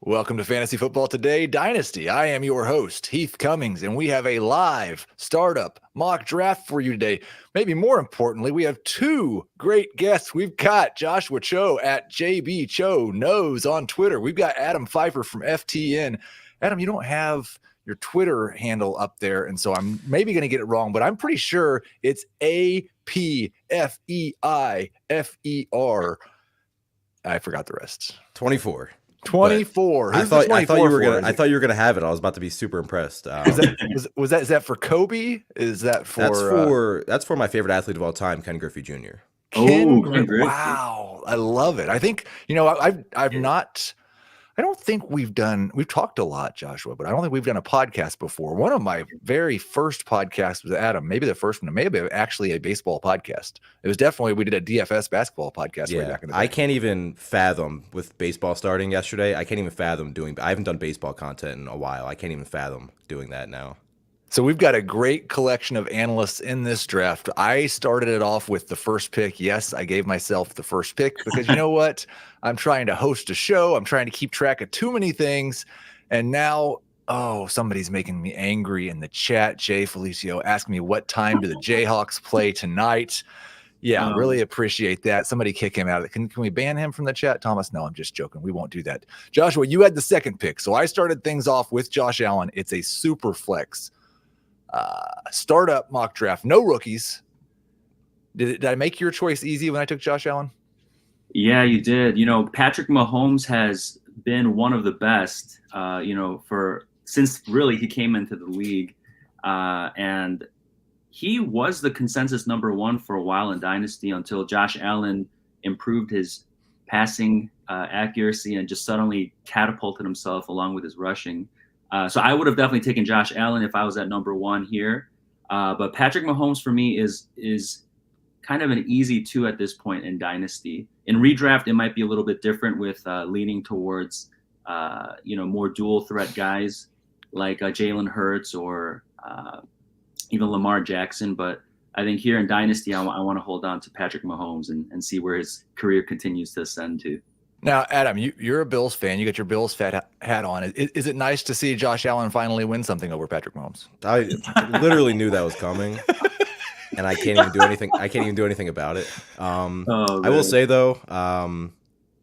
Welcome to Fantasy Football Today Dynasty. I am your host, Heath Cummings, and we have a live startup mock draft for you today. Maybe more importantly, we have two great guests. We've got Joshua Cho at JB Cho Knows on Twitter. We've got Adam Pfeiffer from FTN. Adam, you don't have your Twitter handle up there, and so I'm maybe going to get it wrong, but I'm pretty sure it's APFEIFER. I forgot the rest. 24. 24. I thought you were gonna have it. I was about to be super impressed. Is that for Kobe? Is that for that's for my favorite athlete of all time, Ken Griffey Jr. Wow, I love it. I think I don't think we've talked a lot, Joshua, but I don't think we've done a podcast before. One of my very first podcasts was Adam, maybe the first one. It may have been actually a baseball podcast. It was definitely, we did a DFS basketball podcast way back in the day. I can't even fathom, with baseball starting yesterday, I haven't done baseball content in a while. I can't even fathom doing that now. So we've got a great collection of analysts in this draft. I started it off with the first pick. Yes, I gave myself the first pick because you know what? I'm trying to host a show. I'm trying to keep track of too many things. And now, somebody's making me angry in the chat. Jay Felicio asking me what time do the Jayhawks play tonight? Yeah, really appreciate that. Somebody kick him out. Can we ban him from the chat, Thomas? No, I'm just joking. We won't do that. Joshua, you had the second pick. So I started things off with Josh Allen. It's a super flex startup mock draft, no rookies. Did I make your choice easy when I took Josh Allen? Yeah, you did. Patrick Mahomes has been one of the best, since really he came into the league, and he was the consensus number one for a while in Dynasty until Josh Allen improved his passing accuracy and just suddenly catapulted himself along with his rushing. So I would have definitely taken Josh Allen if I was at number one here. But Patrick Mahomes for me is kind of an easy two at this point in Dynasty. In redraft, it might be a little bit different with leaning towards more dual threat guys like Jalen Hurts or even Lamar Jackson. But I think here in Dynasty, I want to hold on to Patrick Mahomes and see where his career continues to ascend to. Now, Adam, you're a Bills fan. You got your Bills hat on. Is it nice to see Josh Allen finally win something over Patrick Mahomes? I literally knew that was coming, and I can't even do anything. I can't even do anything about it. I will say though,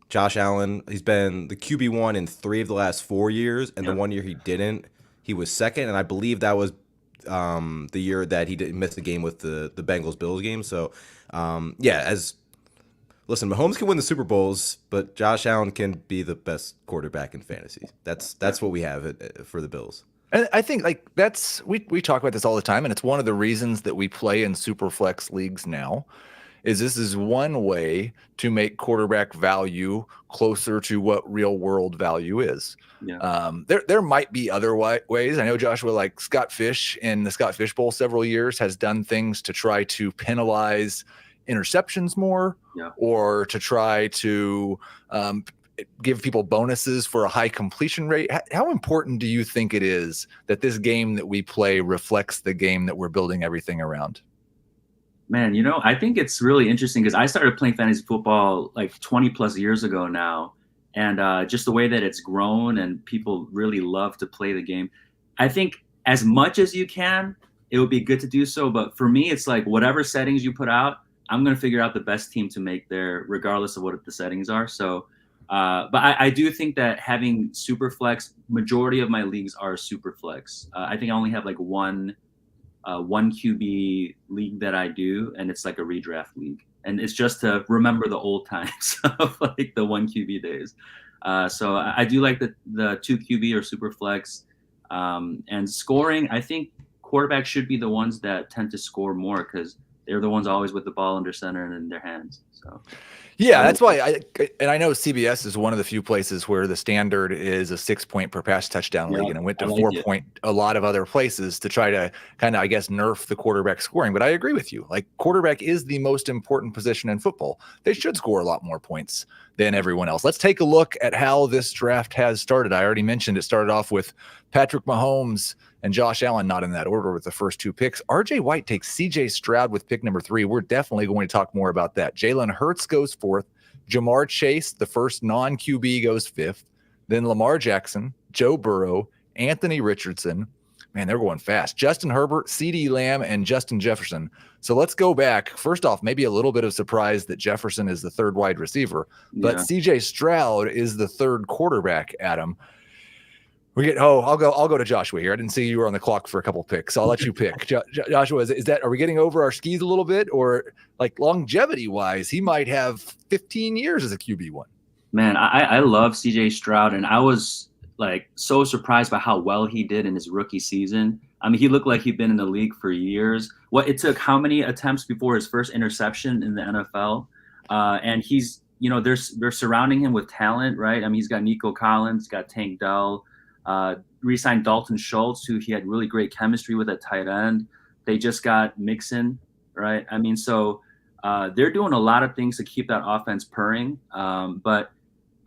Josh Allen, he's been the QB1 in 3 of the last 4 years, and the 1 year he didn't, he was second, and I believe that was the year that he didn't miss the game with the Bengals Bills game. So, Listen, Mahomes can win the Super Bowls, but Josh Allen can be the best quarterback in fantasy. That's what we have for the Bills. And I think we talk about this all the time, and it's one of the reasons that we play in Superflex leagues now. This is one way to make quarterback value closer to what real world value is. Yeah. There might be other ways. I know Joshua, like Scott Fish in the Scott Fish Bowl several years, has done things to try to penalize interceptions more, or to try to give people bonuses for a high completion rate. How important do you think it is that this game that we play reflects the game that we're building everything around? Man, I think it's really interesting because I started playing fantasy football like 20 plus years ago now. And just the way that it's grown and people really love to play the game. I think as much as you can, it would be good to do so. But for me, it's like whatever settings you put out, I'm going to figure out the best team to make there, regardless of what the settings are. So, but I do think that having Superflex, majority of my leagues are Superflex. I think I only have like one QB league that I do, and it's like a redraft league. And it's just to remember the old times of like the 1 QB days. So I do like the 2 QB or Superflex. And scoring, I think quarterbacks should be the ones that tend to score more because they're the ones always with the ball under center and in their hands. So, yeah, that's why I know CBS is one of the few places where the standard is a 6 point per pass touchdown league, and it went to 4 point a lot of other places to try to kind of, I guess, nerf the quarterback scoring. But I agree with you. Like, quarterback is the most important position in football. They should score a lot more points than everyone else. Let's take a look at how this draft has started. I already mentioned it started off with Patrick Mahomes and Josh Allen, not in that order with the first 2 picks. RJ White takes CJ Stroud with pick number 3. We're definitely going to talk more about that. Jalen Hurts goes 4th. Jamar Chase, the first non-QB, goes 5th. then Lamar Jackson, Joe Burrow, Anthony Richardson. Man, they're going fast. Justin Herbert, CeeDee Lamb, and Justin Jefferson. So let's go back. First off, maybe a little bit of surprise that Jefferson is the third wide receiver, but CJ Stroud is the third quarterback, Adam. I'll go to Joshua here. I didn't see you were on the clock for a couple picks. So I'll let you pick. Joshua, are we getting over our skis a little bit, or like longevity wise, he might have 15 years as a QB1? Man, I love CJ Stroud, and I was like so surprised by how well he did in his rookie season. I mean, he looked like he'd been in the league for years. It took how many attempts before his first interception in the NFL? And he's, they're surrounding him with talent, right? I mean, he's got Nico Collins, got Tank Dell, re-signed Dalton Schultz, who he had really great chemistry with at tight end. They just got Mixon, right? I mean, so they're doing a lot of things to keep that offense purring. But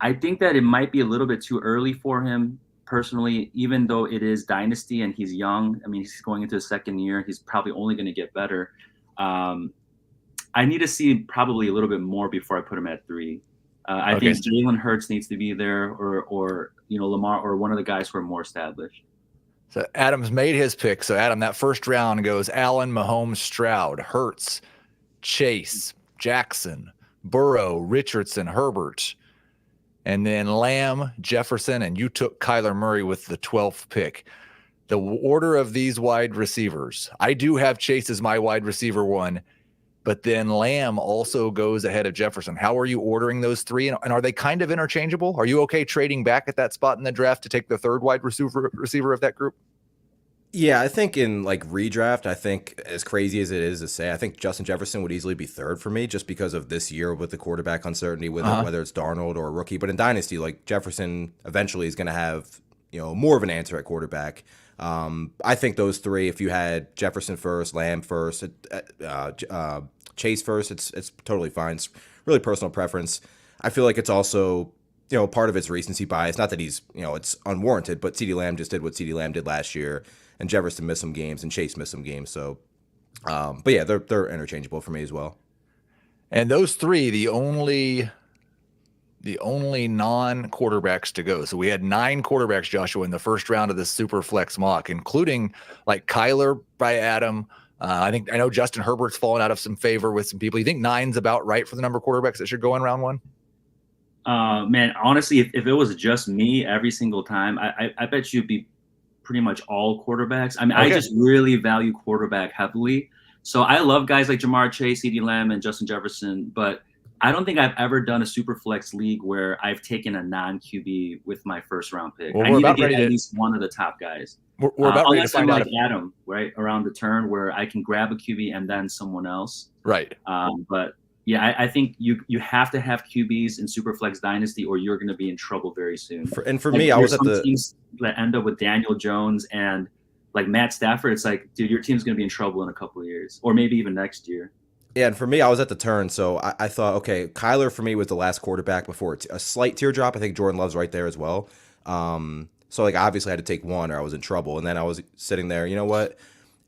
I think that it might be a little bit too early for him personally, even though it is Dynasty and he's young. I mean, he's going into his second year. He's probably only going to get better. I need to see probably a little bit more before I put him at 3. I think Jalen Hurts needs to be there, or Lamar, or one of the guys who are more established. So Adam's made his pick. So Adam, that first round goes Allen, Mahomes, Stroud, Hurts, Chase, Jackson, Burrow, Richardson, Herbert, and then Lamb, Jefferson, and you took Kyler Murray with the 12th pick. The order of these wide receivers, I do have Chase as my wide receiver 1. But then Lamb also goes ahead of Jefferson. How are you ordering those 3? And are they kind of interchangeable? Are you okay trading back at that spot in the draft to take the third wide receiver of that group? Yeah, I think in like redraft, I think as crazy as it is to say, I think Justin Jefferson would easily be third for me just because of this year with the quarterback uncertainty, whether it's Darnold or a rookie. But in Dynasty, like Jefferson eventually is going to have, more of an answer at quarterback. I think those 3, if you had Jefferson first, Lamb first, Chase first, it's totally fine. It's really personal preference. I feel like it's also, part of its recency bias. Not that he's, it's unwarranted, but CeeDee Lamb just did what CeeDee Lamb did last year, and Jefferson missed some games, and Chase missed some games. So, but yeah, they're interchangeable for me as well. And those 3, the only non-quarterbacks to go. So we had 9 quarterbacks, Joshua, in the first round of the Superflex mock, including like Kyler by Adam. I know Justin Herbert's fallen out of some favor with some people. You think 9's about right for the number of quarterbacks that should go in round 1? Man, honestly, if it was just me every single time, I bet you'd be pretty much all quarterbacks. I mean, I just really value quarterback heavily. So I love guys like Jamar Chase, CeeDee Lamb, and Justin Jefferson, but I don't think I've ever done a Superflex league where I've taken a non-QB with my first round pick. Well, I need to get at least one of the top guys. We're about ready to find out. Like Adam, right, around the turn where I can grab a QB and then someone else. Right. But yeah, I think you have to have QBs in Superflex Dynasty, or you're going to be in trouble very soon. For me, I was at the teams that end up with Daniel Jones and like Matt Stafford. It's like, dude, your team's going to be in trouble in a couple of years, or maybe even next year. Yeah, and for me, I was at the turn, so I thought, okay, Kyler for me was the last quarterback before a slight teardrop. I think Jordan Love's right there as well. So like obviously I had to take one or I was in trouble, and then I was sitting there, you know what?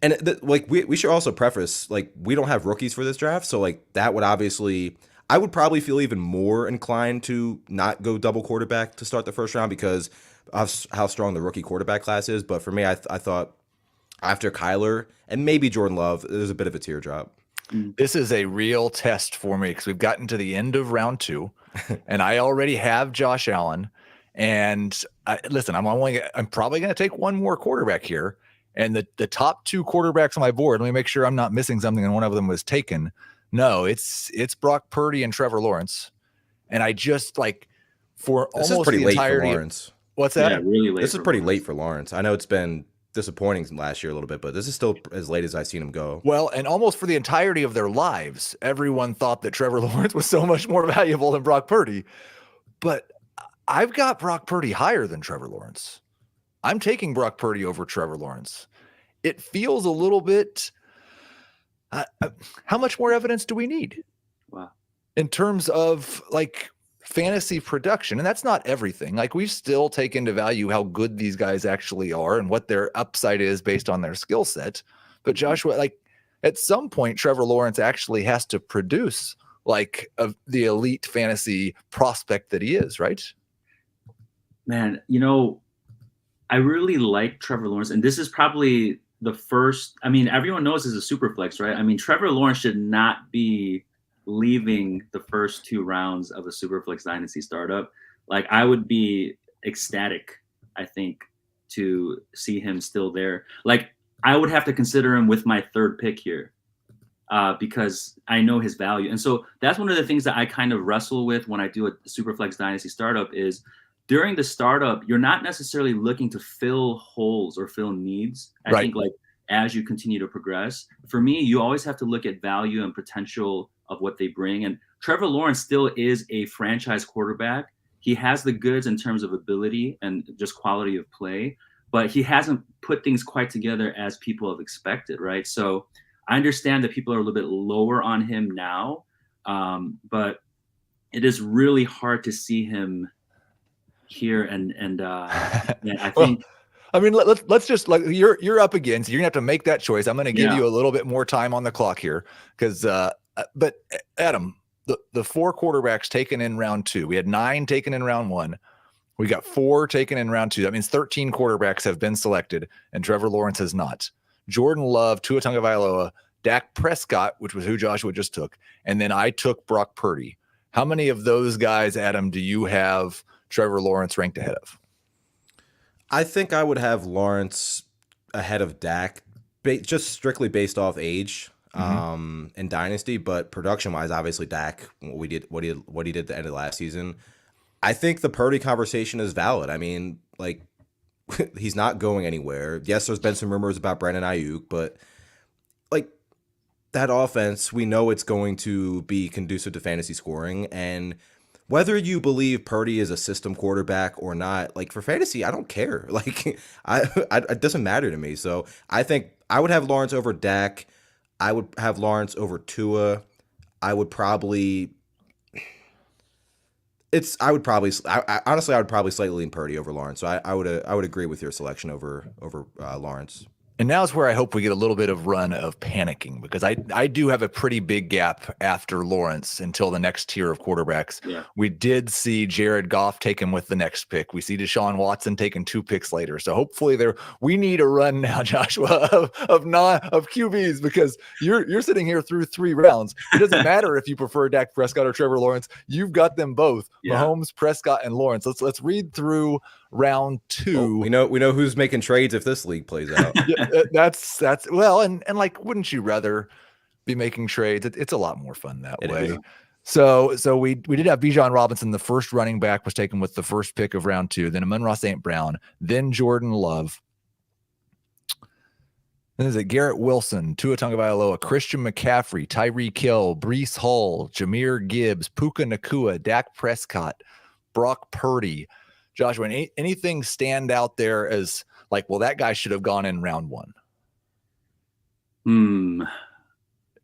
And we should also preface, like, we don't have rookies for this draft, so like that would obviously, I would probably feel even more inclined to not go double quarterback to start the first round because of how strong the rookie quarterback class is. But for me, I thought after Kyler and maybe Jordan Love, there's a bit of a teardrop. This is a real test for me because we've gotten to the end of round 2, and I already have Josh Allen. And listen, I'm probably going to take one more quarterback here. And the top 2 quarterbacks on my board, let me make sure I'm not missing something and one of them was taken. No, it's Brock Purdy and Trevor Lawrence. And I just like for this almost is pretty the late entirety. For Lawrence. What's that? Yeah, really late. This is pretty late for Lawrence. I know it's been disappointing last year a little bit, but this is still as late as I've seen him go. Well, and almost for the entirety of their lives, everyone thought that Trevor Lawrence was so much more valuable than Brock Purdy. But I've got Brock Purdy higher than Trevor Lawrence. I'm taking Brock Purdy over Trevor Lawrence. It feels a little bit, how much more evidence do we need? Wow. In terms of like fantasy production, and that's not everything. Like we still take into value how good these guys actually are and what their upside is based on their skill set. But Joshua, like at some point, Trevor Lawrence actually has to produce like the elite fantasy prospect that he is, right? Man, I really like Trevor Lawrence, and this is probably the first. I mean, everyone knows he's a super flex, right? I mean, Trevor Lawrence should not be leaving the first 2 rounds of a super flex dynasty startup. Like, I would be ecstatic, I think, to see him still there. Like, I would have to consider him with my 3rd pick here, because I know his value. And so that's one of the things that I kind of wrestle with when I do a Superflex Dynasty startup is during the startup, you're not necessarily looking to fill holes or fill needs. I think like as you continue to progress, for me, you always have to look at value and potential of what they bring. And Trevor Lawrence still is a franchise quarterback. He has the goods in terms of ability and just quality of play, but he hasn't put things quite together as people have expected, right? So I understand that people are a little bit lower on him now, but it is really hard to see him here. And I think. I mean, let's just like you're up again, so you're gonna have to make that choice. I'm gonna give you a little bit more time on the clock here, because but Adam, the 4 quarterbacks taken in round 2, we had 9 taken in round 1. We got 4 taken in round 2. That means 13 quarterbacks have been selected, and Trevor Lawrence has not. Jordan Love, Tua Tagovailoa, Dak Prescott, which was who Joshua just took, and then I took Brock Purdy. How many of those guys, Adam, do you have Trevor Lawrence ranked ahead of? I think I would have Lawrence ahead of Dak, just strictly based off age in Dynasty, but production-wise, obviously Dak, what he did at the end of last season. I think the Purdy conversation is valid. I mean, like, he's not going anywhere. Yes, there's been some rumors about Brandon Ayuk, but like that offense, we know it's going to be conducive to fantasy scoring. And whether you believe Purdy is a system quarterback or not, like for fantasy, I don't care. Like it doesn't matter to me. So I think I would have Lawrence over Dak. I would have Lawrence over Tua. I would probably slightly lean Purdy over Lawrence. So I would agree with your selection over Lawrence. And now is where I hope we get a little bit of run of panicking, because I do have a pretty big gap after Lawrence until the next tier of quarterbacks. Yeah. We did see Jared Goff taken with the next pick. We see Deshaun Watson taken 2 picks later. So hopefully we need a run now, Joshua, of QBs, because you're sitting here through 3 rounds. It doesn't matter if you prefer Dak Prescott or Trevor Lawrence. You've got them both. Yeah. Mahomes, Prescott, and Lawrence. Let's read through round 2. Well, we know who's making trades if this league plays out. Yeah, that's well, and like, wouldn't you rather be making trades? It's a lot more fun that way. Is. So we did have Bijan Robinson, the first running back, was taken with the first pick of round 2. Then Amon-Ra St. Brown, then Jordan Love. Then is it Garrett Wilson, Tua Tagovailoa, Christian McCaffrey, Tyreek Hill, Breece Hall, Jahmyr Gibbs, Puka Nacua, Dak Prescott, Brock Purdy. Joshua, anything stand out there as like, well, that guy should have gone in round 1?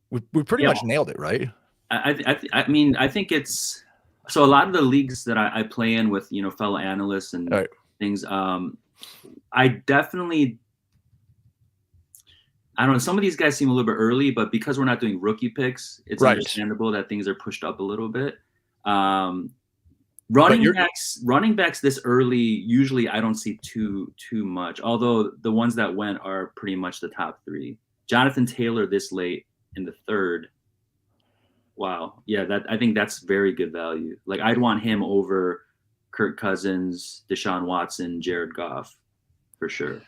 We pretty much nailed it, right? I mean, I think it's so. A lot of the leagues that I play in with, fellow analysts and things, I definitely, I don't know. Some of these guys seem a little bit early, but because we're not doing rookie picks, it's understandable that things are pushed up a little bit. Running backs this early, usually I don't see too much. Although the ones that went are pretty much the top 3. Jonathan Taylor this late in the 3rd. Wow, yeah, I think that's very good value. Like, I'd want him over Kirk Cousins, Deshaun Watson, Jared Goff, for sure.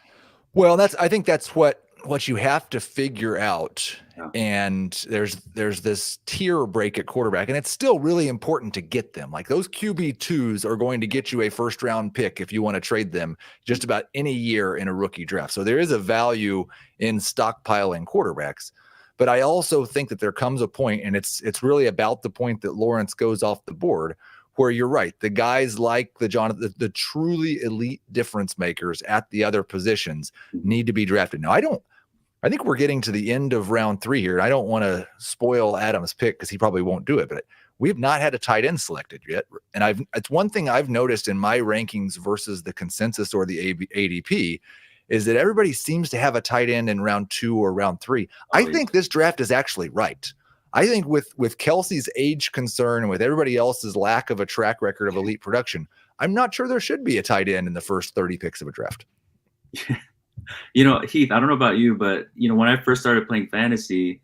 Well, I think that's what you have to figure out. Yeah. And there's this tier break at quarterback, and it's still really important to get them. Like, those QB2s are going to get you a first round pick if you want to trade them just about any year in a rookie draft. So there is a value in stockpiling quarterbacks. But I also think that there comes a point, and it's really about the point that Lawrence goes off the board, where you're right. The guys like the truly elite difference makers at the other positions need to be drafted. Now, I think we're getting to the end of round 3 here, and I don't want to spoil Adam's pick because he probably won't do it, but we have not had a tight end selected yet. And it's one thing I've noticed in my rankings versus the consensus or the ADP is that everybody seems to have a tight end in round 2 or round 3. I think this draft is actually right. I think with Kelsey's age concern and with everybody else's lack of a track record of elite production, I'm not sure there should be a tight end in the first 30 picks of a draft. Heath, I don't know about you, but when I first started playing fantasy,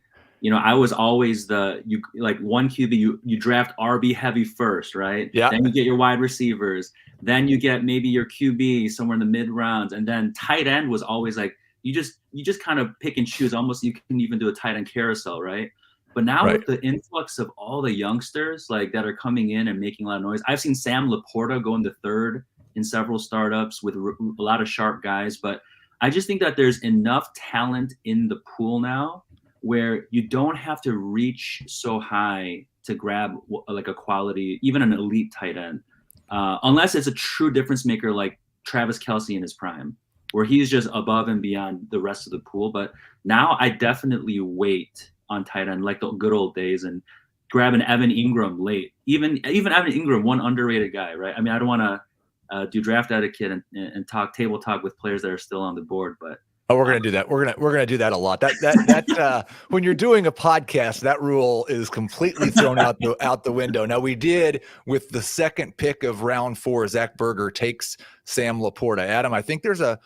I was always one QB, you draft RB heavy first, right? Yeah. Then you get your wide receivers. Then you get maybe your QB somewhere in the mid rounds. And then tight end was always like, you just kind of pick and choose. Almost you can even do a tight end carousel, right? But now with the influx of all the youngsters that are coming in and making a lot of noise, I've seen Sam Laporta go into third in several startups with a lot of sharp guys. But I just think that there's enough talent in the pool now where you don't have to reach so high to grab like a quality, even an elite tight end, unless it's a true difference maker like Travis Kelce in his prime, where he's just above and beyond the rest of the pool. But now I definitely wait on tight end like the good old days and grab an Evan Ingram late. Even Evan Ingram, one underrated guy, right? I mean, I don't want to do draft etiquette and talk table talk with players that are still on the board, but we're gonna do that. We're gonna do that a lot. That when you're doing a podcast, that rule is completely thrown out the window. Now we did with the second pick of round 4. Zach Berger takes Sam Laporta. Adam, I think there's a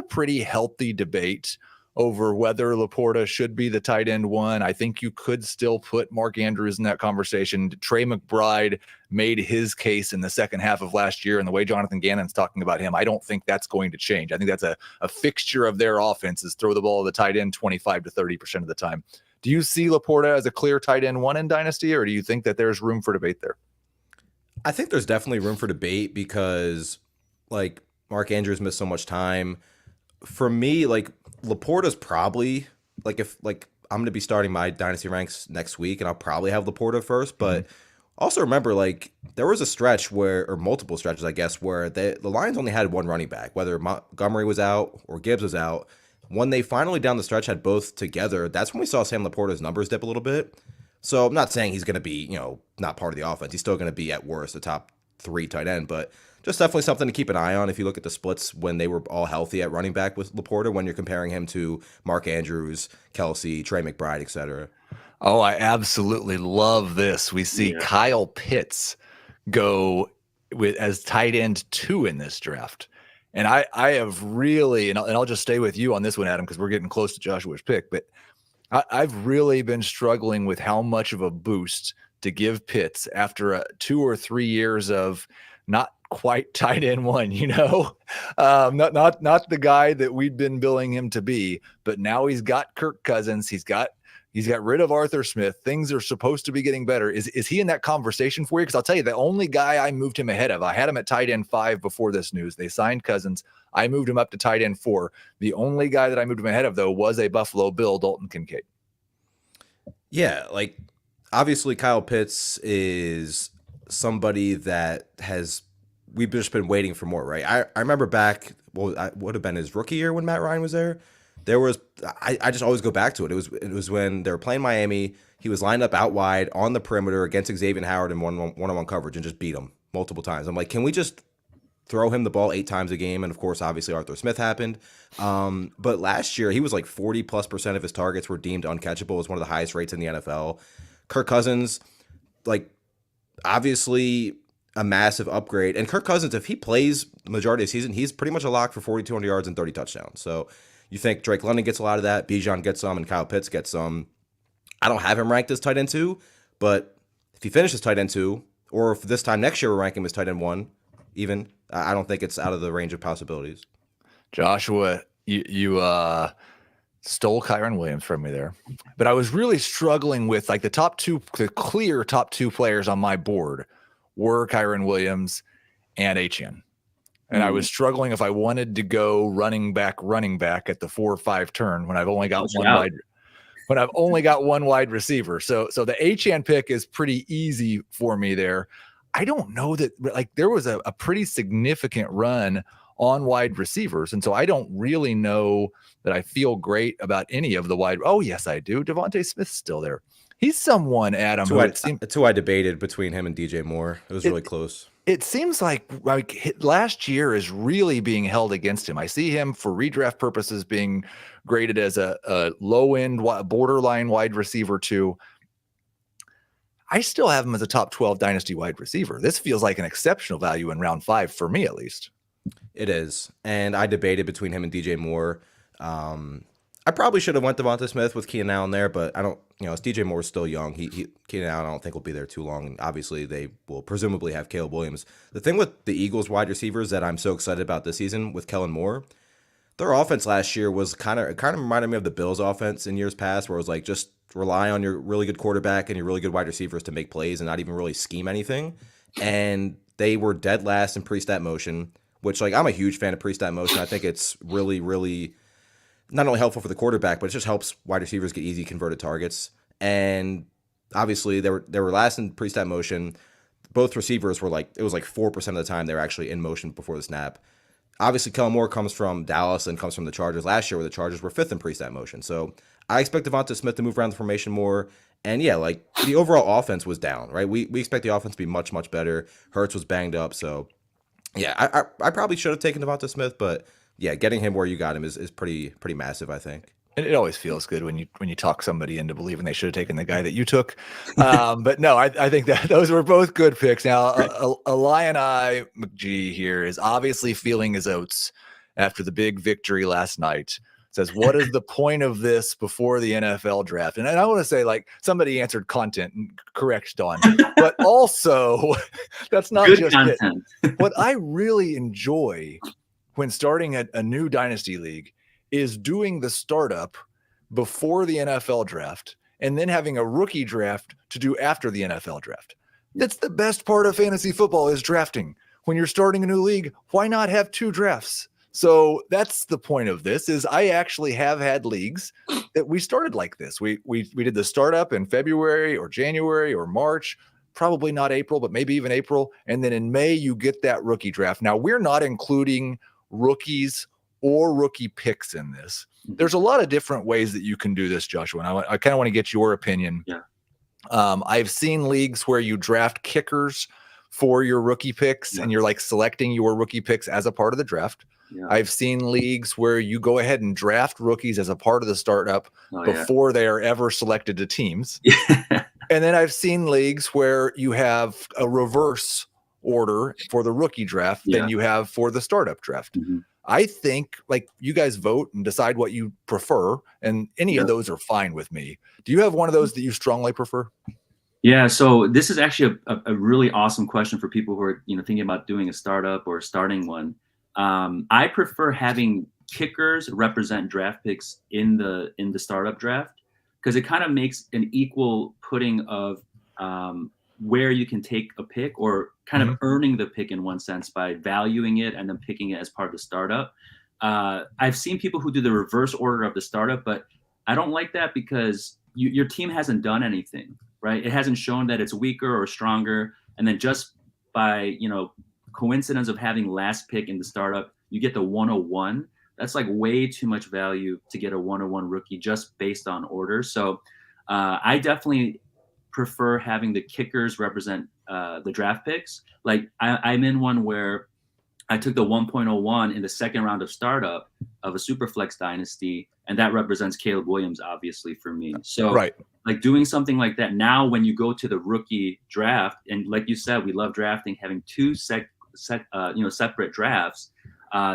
pretty healthy debate over whether Laporta should be the tight end 1. I think you could still put Mark Andrews in that conversation. Trey McBride made his case in the second half of last year, and the way Jonathan Gannon's talking about him, I don't think that's going to change. I think that's a fixture of their offense is throw the ball to the tight end 25 to 30% of the time. Do you see Laporta as a clear tight end 1 in Dynasty, or do you think that there's room for debate there? I think there's definitely room for debate because Mark Andrews missed so much time. For me, Laporta's probably if I'm going to be starting my Dynasty ranks next week, and I'll probably have Laporta first. But also remember, there was a stretch or multiple stretches, I guess, where the Lions only had one running back, whether Montgomery was out or Gibbs was out. When they finally down the stretch had both together, that's when we saw Sam Laporta's numbers dip a little bit. So I'm not saying he's going to be, not part of the offense. He's still going to be at worst a top 3 tight end, but just definitely something to keep an eye on if you look at the splits when they were all healthy at running back with Laporta, when you're comparing him to Mark Andrews, Kelce, Trey McBride, etc. Oh, I absolutely love this. We see Kyle Pitts go as tight end 2 in this draft. And I have really, and I'll just stay with you on this one, Adam, because we're getting close to Joshua's pick, but I've really been struggling with how much of a boost to give Pitts after 2 or 3 years of not quite tight end 1, not the guy that we'd been billing him to be, but now he's got Kirk Cousins. He's got rid of Arthur Smith. Things are supposed to be getting better. Is he in that conversation for you? Because I'll tell you, the only guy I moved him ahead of, I had him at tight end 5 before this news. They signed Cousins. I moved him up to tight end 4. The only guy that I moved him ahead of, though, was a Buffalo Bill, Dalton Kincaid. Yeah, obviously Kyle Pitts is somebody that we've just been waiting for more, right? I remember back, would have been his rookie year when Matt Ryan was there. There was, I just always go back to it. It was when they were playing Miami. He was lined up out wide on the perimeter against Xavier Howard in one-on-one coverage and just beat him multiple times. I'm like, can we just throw him the ball 8 times a game? And of course, obviously Arthur Smith happened. But last year he was 40+% of his targets were deemed uncatchable. It was one of the highest rates in the NFL. Kirk Cousins, obviously a massive upgrade. And Kirk Cousins, if he plays the majority of the season, he's pretty much a lock for 4,200 yards and 30 touchdowns. So you think Drake London gets a lot of that, Bijan gets some, and Kyle Pitts gets some. I don't have him ranked as tight end 2, but if he finishes tight end 2, or if this time next year we're ranking him as tight end 1, even, I don't think it's out of the range of possibilities. Joshua, you stole Kyron Williams from me there, but I was really struggling with the clear top 2 players on my board were Kyron Williams and Etienne. And I was struggling if I wanted to go running back at the 4 or 5 turn when I've only got one wide receiver. So the Etienne pick is pretty easy for me there. I don't know that there was a pretty significant run on wide receivers. And so I don't really know that I feel great about any of the wide. Oh, yes, I do. Devontae Smith's still there. He's someone, Adam. It's who I debated between him and DJ Moore. It was really close. It seems like last year is really being held against him. I see him for redraft purposes being graded as a low-end borderline wide receiver 2. I still have him as a top 12 dynasty wide receiver. This feels like an exceptional value in round 5 for me, at least. It is. And I debated between him and DJ Moore. I probably should have went Devonta Smith with Keenan Allen there, but I don't, as DJ Moore is still young, Keenan Allen I don't think will be there too long. And obviously they will presumably have Caleb Williams. The thing with the Eagles wide receivers that I'm so excited about this season with Kellen Moore, their offense last year was kind of reminded me of the Bills offense in years past, where it was like just rely on your really good quarterback and your really good wide receivers to make plays and not even really scheme anything. And they were dead last in pre-stat motion, which, like, I'm a huge fan of pre-stat motion. I think it's really, really not only helpful for the quarterback, but it just helps wide receivers get easy converted targets. And obviously they were last in pre-stat motion. Both receivers were it was 4% of the time they were actually in motion before the snap. Obviously, Kellen Moore comes from Dallas and comes from the Chargers last year, where the Chargers were 5th in pre-stat motion. So I expect Devonta Smith to move around the formation more. And yeah, the overall offense was down, right? We expect the offense to be much, much better. Hurts was banged up. So yeah, I probably should have taken Devonta Smith, but yeah, getting him where you got him is pretty massive, I think. And it always feels good when you talk somebody into believing they should have taken the guy that you took. But no, I think that those were both good picks. Now, Illini McGee here is obviously feeling his oats after the big victory last night. Says, what is the point of this before the NFL draft? And I want to say, somebody answered content, and correct, Don. But also, that's not good just content. it. What I really enjoy when starting a new dynasty league is doing the startup before the NFL draft and then having a rookie draft to do after the NFL draft. That's the best part of fantasy football, is drafting. When you're starting a new league, why not have 2 drafts? So that's the point of this. Is I actually have had leagues that we started like this. We did the startup in February or January or March, probably not April, but maybe even April. And then in May, you get that rookie draft. Now, we're not including rookies or rookie picks in this. There's a lot of different ways that you can do this, Joshua. And I kind of want to get your opinion. Yeah. I've seen leagues where you draft kickers for your rookie picks, and you're selecting your rookie picks as a part of the draft. Yeah. I've seen leagues where you go ahead and draft rookies as a part of the startup before they are ever selected to teams. Yeah. And then I've seen leagues where you have a reverse order for the rookie draft than you have for the startup draft. Mm-hmm. I think you guys vote and decide what you prefer, and any of those are fine with me. Do you have one of those that you strongly prefer? Yeah, so this is actually a really awesome question for people who are thinking about doing a startup or starting one. I prefer having kickers represent draft picks in the startup draft, because it kind of makes an equal putting of where you can take a pick, or kind of earning the pick in one sense by valuing it and then picking it as part of the startup. I've seen people who do the reverse order of the startup, but I don't like that, because your team hasn't done anything, right? It hasn't shown that it's weaker or stronger. And then just by, coincidence of having last pick in the startup, you get the 101. That's way too much value to get a 101 rookie just based on order. So I definitely prefer having the kickers represent the draft picks. I'm in one where I took the 1.01 in the second round of startup of a Superflex dynasty, and that represents Caleb Williams, obviously, for me. So doing something like that now, when you go to the rookie draft, and like you said, we love drafting, having 2 separate drafts,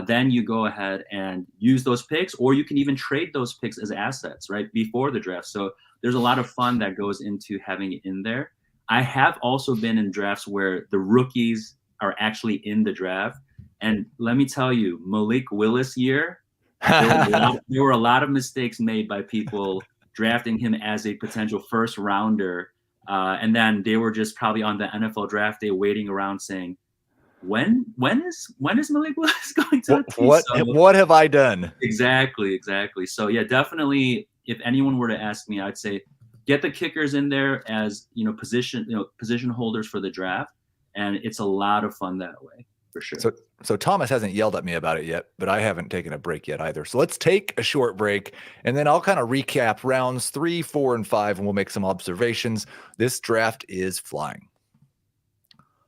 then you go ahead and use those picks, or you can even trade those picks as assets right before the draft. So there's a lot of fun that goes into having it in there. I have also been in drafts where the rookies are actually in the draft. And let me tell you, Malik Willis year, there were a lot of mistakes made by people drafting him as a potential first rounder. And then they were just probably on the NFL draft day waiting around saying, when is Malik Willis going to the team? What have I done? Exactly. So yeah, definitely, if anyone were to ask me, I'd say get the kickers in there as position holders for the draft, and it's a lot of fun that way, for sure. So Thomas hasn't yelled at me about it yet, but I haven't taken a break yet either. So let's take a short break, and then I'll kind of recap rounds 3, 4, and 5, and we'll make some observations. This draft is flying.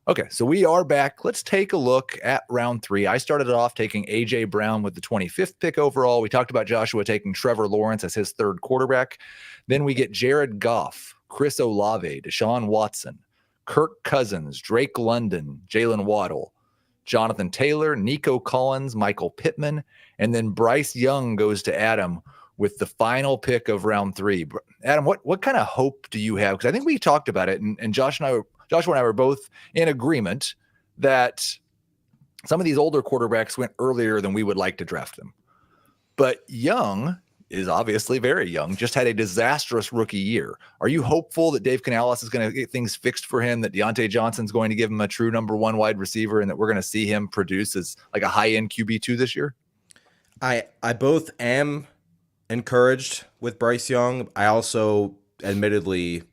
Okay, so we are back. Let's take a look at round 3. I started off taking A.J. Brown with the 25th pick overall. We talked about Joshua taking Trevor Lawrence as his 3rd quarterback. Then we get Jared Goff Chris Olave, Deshaun Watson, Kirk Cousins, Drake London, Jalen Waddle, Jonathan Taylor, Nico Collins, Michael Pittman, and then Bryce Young goes to Adam with the final pick of round 3. Adam, what kind of hope do you have? Because I think we talked about it, and Joshua and I were both in agreement that some of these older quarterbacks went earlier than we would like to draft them. But Young is obviously very young, just had a disastrous rookie year. Are you hopeful that Dave Canales is going to get things fixed for him, that Deontay Johnson's going to give him a true number 1 wide receiver, and that we're going to see him produce as like a high-end QB2 this year? I both am encouraged with Bryce Young. I also, admittedly,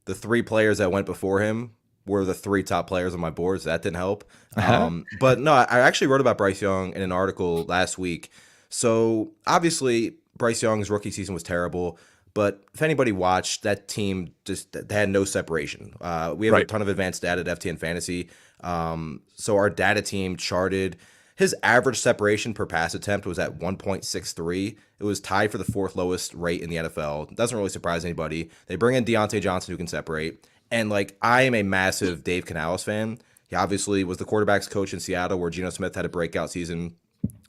the 3 players that went before him were the 3 top players on my board, so that didn't help. But no, I actually wrote about Bryce Young in an article last week. So obviously, Bryce Young's rookie season was terrible, but if anybody watched, that team just had no separation. We have a ton of advanced data at FTN Fantasy. So our data team charted his average separation per pass attempt was at 1.63. It was tied for the 4th lowest rate in the NFL. It doesn't really surprise anybody. They bring in Deontay Johnson, who can separate. And like, I am a massive Dave Canales fan. He obviously was the quarterback's coach in Seattle, where Geno Smith had a breakout season,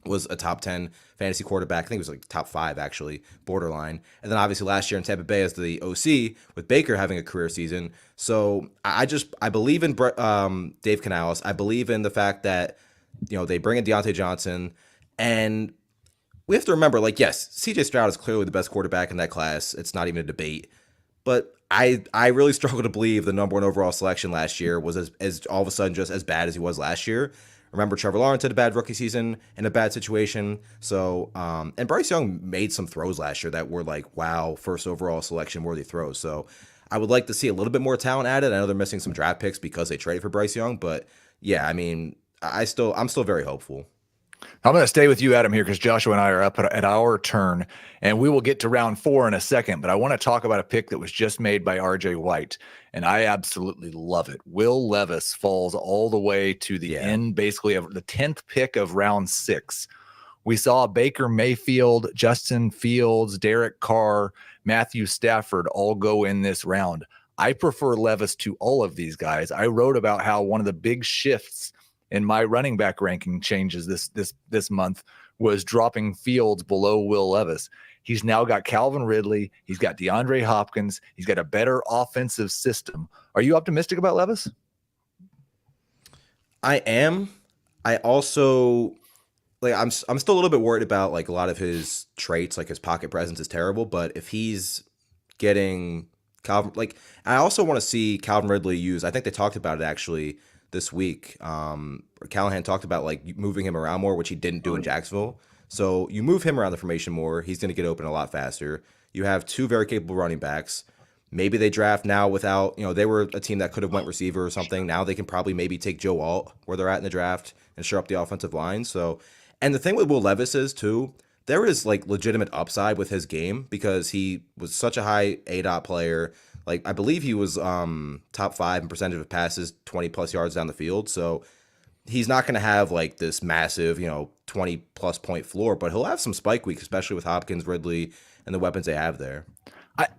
was a top 10 fantasy quarterback. I think it was like top 5, actually, borderline. And then obviously last year in Tampa Bay as the OC, with Baker having a career season. So I believe in Dave Canales. I believe in the fact that, you know, they bring in Deontay Johnson, and we have to remember, like, yes, CJ Stroud is clearly the best quarterback in that class. It's not even a debate. But I really struggle to believe the number 1 overall selection last year was as all of a sudden just as bad as he was last year. Remember, Trevor Lawrence had a bad rookie season in a bad situation. So, and Bryce Young made some throws last year that were like, wow, first overall selection worthy throws. So I would like to see a little bit more talent added. I know they're missing some draft picks because they traded for Bryce Young, but yeah, I mean, I'm still very hopeful. I'm going to stay with you, Adam, here, because Joshua and I are up at our turn, and we will get to round 4 in a second. But I want to talk about a pick that was just made by RJ White, and I absolutely love it. Will Levis falls all the way to the end, basically, of the 10th pick of round 6. We saw Baker Mayfield, Justin Fields, Derek Carr, Matthew Stafford all go in this round. I prefer Levis to all of these guys. I wrote about how one of the big shifts in my running back ranking changes this month was dropping Fields below Will Levis. He's now got Calvin Ridley. He's got DeAndre Hopkins. He's got a better offensive system. Are you optimistic about Levis? I am. I also, like, I'm still a little bit worried about, like, a lot of his traits, like his pocket presence is terrible, but if he's getting Calvin, like, I also want to see Calvin Ridley use, I think they talked about it actually this week. Callahan talked about like moving him around more, which he didn't do in Jacksonville. So you move him around the formation more, he's going to get open a lot faster. You have 2 very capable running backs. Maybe they draft now without, you know, they were a team that could have went receiver or something. Now they can probably maybe take Joe Alt where they're at in the draft and shore up the offensive line. So, and the thing with Will Levis is too, there is like legitimate upside with his game because he was such a high ADOT player. Like, I believe he was top 5 in percentage of passes, 20 plus yards down the field. So he's not going to have like this massive, you know, 20 plus point floor, but he'll have some spike weeks, especially with Hopkins, Ridley, and the weapons they have there.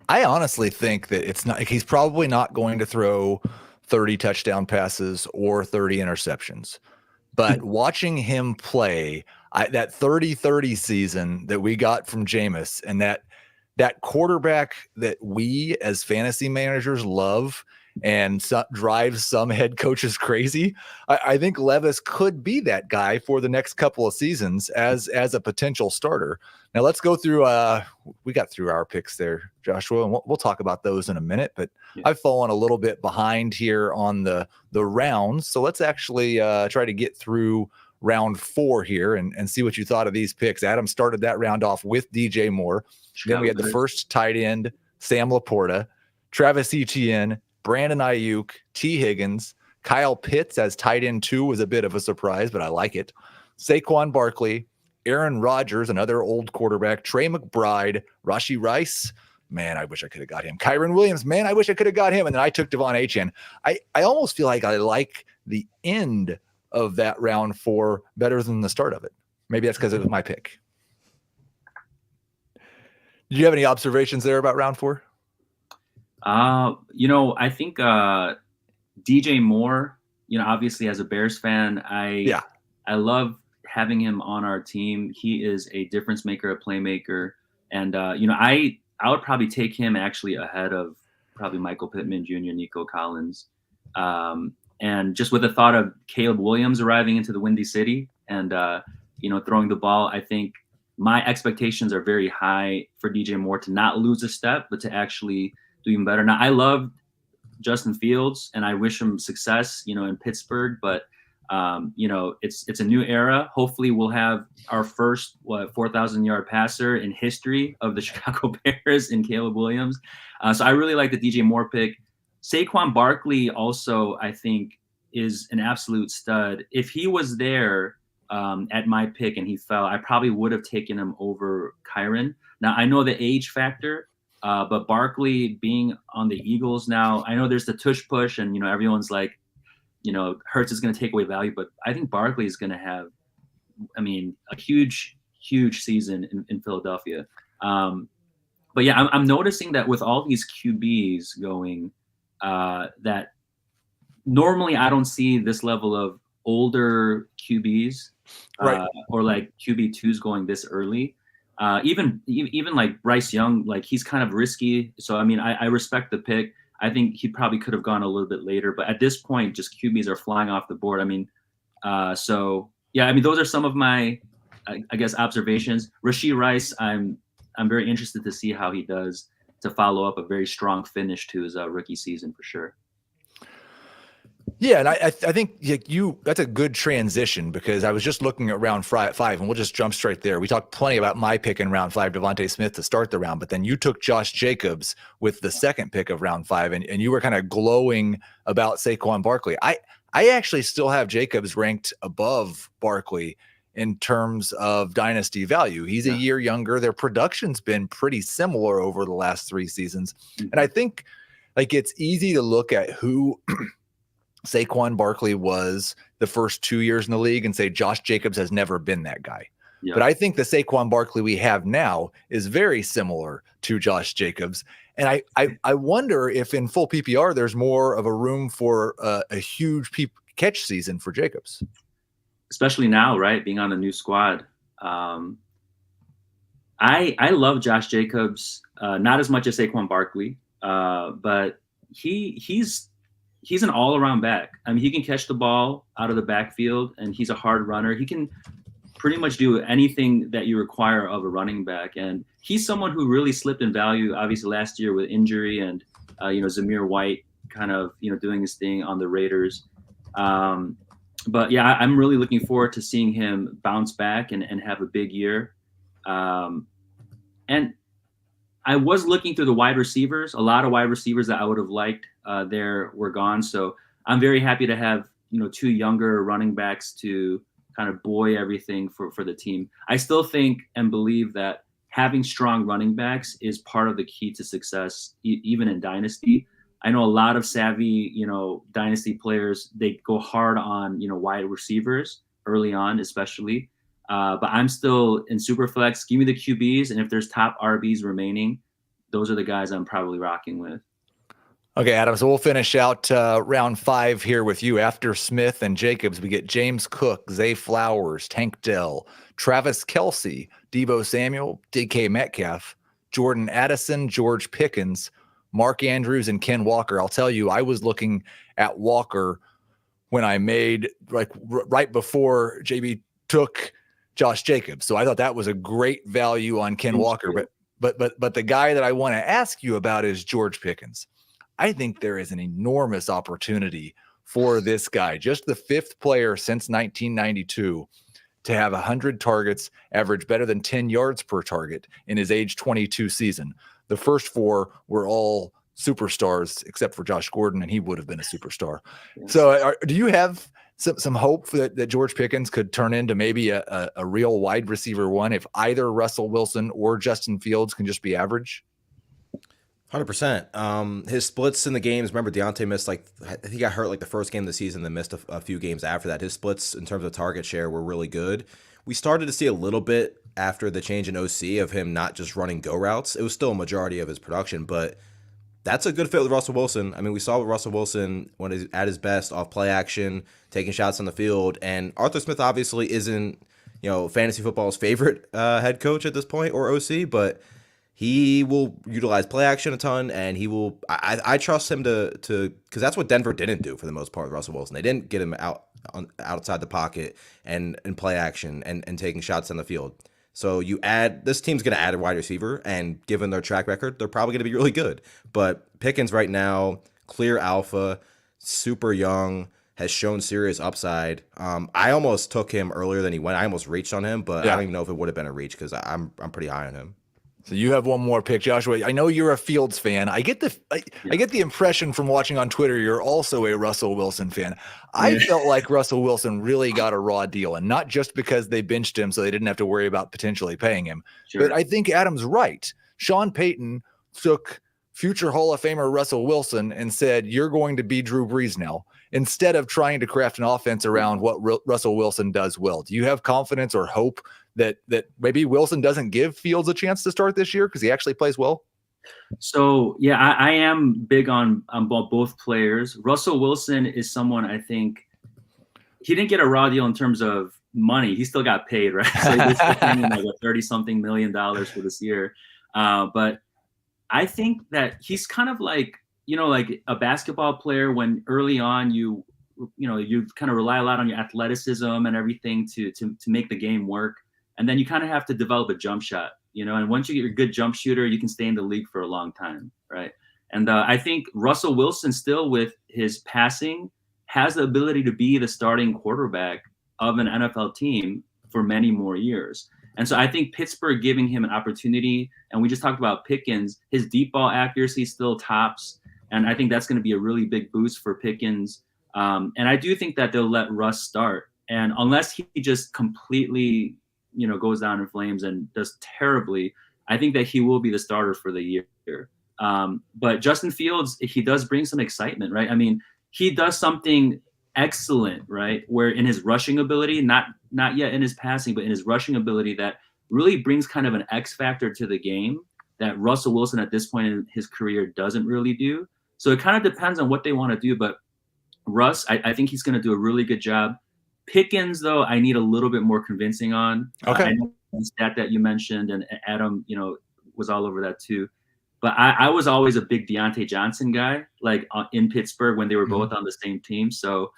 I honestly think that it's not, he's probably not going to throw 30 touchdown passes or 30 interceptions. But watching him play, that 30-30 season that we got from Jameis, and that quarterback that we as fantasy managers love and drives some head coaches crazy, I think Levis could be that guy for the next couple of seasons as a potential starter. Now let's go through, we got through our picks there, Joshua, and we'll talk about those in a minute, but I've fallen a little bit behind here on the rounds. So let's actually try to get through round 4 here and see what you thought of these picks. Adam started that round off with DJ Moore. Then we had the first tight end, Sam Laporta, Travis Etienne, Brandon Ayuk, T. Higgins, Kyle Pitts as tight end 2 was a bit of a surprise, but I like it. Saquon Barkley, Aaron Rodgers, another old quarterback, Trey McBride, Rashee Rice. Man, I wish I could have got him. Kyron Williams. Man, I wish I could have got him. And then I took Devon Achane. I almost feel like I like the end of that round 4 better than the start of it. Maybe that's because it was my pick. Do you have any observations there about round 4? I think DJ Moore, obviously as a Bears fan, I love having him on our team. He is a difference maker, a playmaker. And, I would probably take him actually ahead of probably Michael Pittman Jr., Nico Collins. And just with the thought of Caleb Williams arriving into the Windy City and, throwing the ball, I think my expectations are very high for DJ Moore to not lose a step, but to actually do even better. Now, I love Justin Fields and I wish him success, in Pittsburgh, but it's a new era. Hopefully we'll have our first 4,000-yard passer in history of the Chicago Bears in Caleb Williams. So I really like the DJ Moore pick. Saquon Barkley also, I think, is an absolute stud. If he was there at my pick and he fell, I probably would have taken him over Kyron. Now, I know the age factor, but Barkley being on the Eagles now, I know there's the tush push and, everyone's like, Hurts is going to take away value, but I think Barkley is going to have, a huge, huge season in Philadelphia. But yeah, I'm noticing that with all these QBs going, that normally I don't see this level of older QBs, or like QB2s going this early. Even like Bryce Young, like he's kind of risky. So, I respect the pick. I think he probably could have gone a little bit later, but at this point, just QBs are flying off the board. Those are some of my, I guess, observations. Rashee Rice, I'm very interested to see how he does to follow up a very strong finish to his rookie season for sure. Yeah, and I think that's a good transition because I was just looking at round 5, and we'll just jump straight there. We talked plenty about my pick in round 5, Devontae Smith, to start the round, but then you took Josh Jacobs with the second pick of round 5, and you were kind of glowing about Saquon Barkley. I actually still have Jacobs ranked above Barkley in terms of dynasty value. He's a year younger. Their production's been pretty similar over the last 3 seasons, and I think it's easy to look at who Saquon Barkley was the first 2 years in the league and say Josh Jacobs has never been that guy. Yeah. But I think the Saquon Barkley we have now is very similar to Josh Jacobs. And I wonder if in full PPR, there's more of a room for a huge catch season for Jacobs. Especially now, right? Being on a new squad. I love Josh Jacobs, not as much as Saquon Barkley, but he's an all-around back. He can catch the ball out of the backfield, and he's a hard runner. He can pretty much do anything that you require of a running back. And he's someone who really slipped in value, obviously, last year with injury and, Zamir White kind of, doing his thing on the Raiders. But, yeah, I'm really looking forward to seeing him bounce back and have a big year. And I was looking through the wide receivers. A lot of wide receivers that I would have liked there were gone. So I'm very happy to have, 2 younger running backs to kind of buoy everything for the team. I still think and believe that having strong running backs is part of the key to success, even in Dynasty. I know a lot of savvy, Dynasty players, they go hard on, wide receivers early on, especially. But I'm still in Superflex. Give me the QBs, and if there's top RBs remaining, those are the guys I'm probably rocking with. Okay, Adam, so we'll finish out round 5 here with you. After Smith and Jacobs, we get James Cook, Zay Flowers, Tank Dell, Travis Kelce, Deebo Samuel, DK Metcalf, Jordan Addison, George Pickens, Mark Andrews, and Ken Walker. I'll tell you, I was looking at Walker when I made, right before JB took Josh Jacobs. So I thought that was a great value on Ken Walker. But the guy that I want to ask you about is George Pickens. I think there is an enormous opportunity for this guy, just the 5th player since 1992 to have 100 targets, average better than 10 yards per target in his age 22 season. The first 4 were all superstars, except for Josh Gordon, and he would have been a superstar. Yes. So do you have some hope that George Pickens could turn into maybe a real wide receiver 1 if either Russell Wilson or Justin Fields can just be average? 100%. His splits in the games, remember Deontay missed, he got hurt the first game of the season, then missed a few games after that. His splits in terms of target share were really good. We started to see a little bit after the change in OC of him not just running go routes. It was still a majority of his production, but That's a good fit with Russell Wilson. I mean, we saw with Russell Wilson when he's at his best off play action, taking shots on the field. And Arthur Smith obviously isn't, fantasy football's favorite head coach at this point or OC, but he will utilize play action a ton, and he will. I trust him to because that's what Denver didn't do for the most part with Russell Wilson. They didn't get him outside the pocket and play action and taking shots on the field. So this team's going to add a wide receiver, and given their track record, they're probably going to be really good. But Pickens right now, clear alpha, super young, has shown serious upside. I almost took him earlier than he went. I almost reached on him, but I don't even know if it would have been a reach because I'm pretty high on him. So you have one more pick, Joshua. I know you're a Fields fan. I get the impression from watching on Twitter you're also a Russell Wilson fan. I felt like Russell Wilson really got a raw deal, and not just because they benched him so they didn't have to worry about potentially paying him. Sure. But I think Adam's right. Sean Payton took future Hall of Famer Russell Wilson and said, "You're going to be Drew Brees now," instead of trying to craft an offense around what Russell Wilson does well. Do you have confidence or hope that maybe Wilson doesn't give Fields a chance to start this year because he actually plays well? So, yeah, I am big on both players. Russell Wilson is someone I think he didn't get a raw deal in terms of money. He still got paid, right? So he's paying like $30-something million for this year. But I think that he's kind of like, like a basketball player when early on you kind of rely a lot on your athleticism and everything to make the game work. And then you kind of have to develop a jump shot, and once you get a good jump shooter, you can stay in the league for a long time, right? And I think Russell Wilson still with his passing has the ability to be the starting quarterback of an NFL team for many more years. And so I think Pittsburgh giving him an opportunity, and we just talked about Pickens, his deep ball accuracy still tops. And I think that's going to be a really big boost for Pickens. And I do think that they'll let Russ start. And unless he just completely goes down in flames and does terribly, I think that he will be the starter for the year. But Justin Fields, he does bring some excitement, right? I mean, he does something excellent, right? Where in his rushing ability, not yet in his passing, but in his rushing ability, that really brings kind of an X factor to the game that Russell Wilson at this point in his career doesn't really do. So it kind of depends on what they want to do. But Russ, I think he's going to do a really good job. Pickens, though, I need a little bit more convincing on. Okay. I know the stat that you mentioned, and Adam, was all over that too. But I was always a big Deontay Johnson guy, like in Pittsburgh when they were both on the same team. So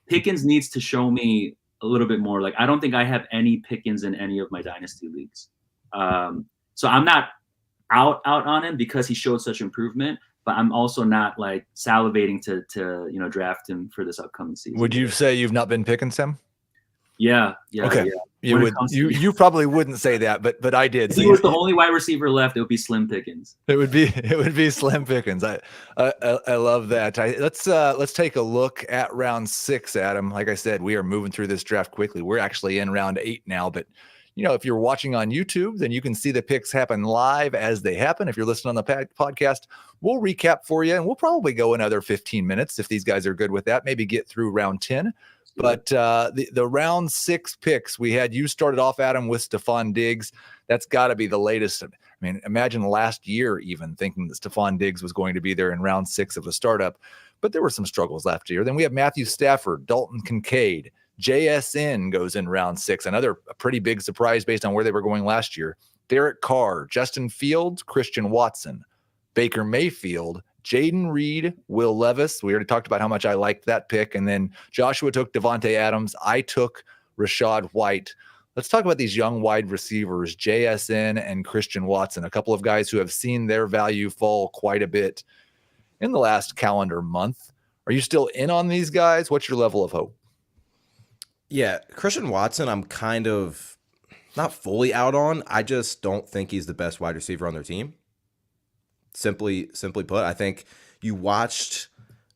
Pickens needs to show me a little bit more. Like, I don't think I have any Pickens in any of my dynasty leagues. So I'm not out on him because he showed such improvement. But I'm also not like salivating to draft him for this upcoming season. Would you say you've not been picking him? Yeah. Okay. Yeah. You probably wouldn't say that, but I did. If he was the only wide receiver left, it would be Slim Pickens. It would be Slim Pickens. I love that. Let's take a look at round 6, Adam. Like I said, we are moving through this draft quickly. We're actually in round 8 now, but if you're watching on YouTube, then you can see the picks happen live as they happen. If you're listening on the podcast, we'll recap for you, and we'll probably go another 15 minutes if these guys are good with that, maybe get through round 10. But the round 6 picks, we had you started off, Adam, with Stephon Diggs. That's got to be the latest. I mean, imagine last year even thinking that Stephon Diggs was going to be there in round 6 of the startup, but there were some struggles last year. Then we have Matthew Stafford, Dalton Kincaid, JSN goes in round 6, another pretty big surprise based on where they were going last year. Derek Carr, Justin Fields, Christian Watson, Baker Mayfield, Jaden Reed, Will Levis. We already talked about how much I liked that pick. And then Joshua took Devontae Adams. I took Rachaad White. Let's talk about these young wide receivers, JSN and Christian Watson, a couple of guys who have seen their value fall quite a bit in the last calendar month. Are you still in on these guys? What's your level of hope? Yeah, Christian Watson, I'm kind of not fully out on. I just don't think he's the best wide receiver on their team. Simply put, I think you watched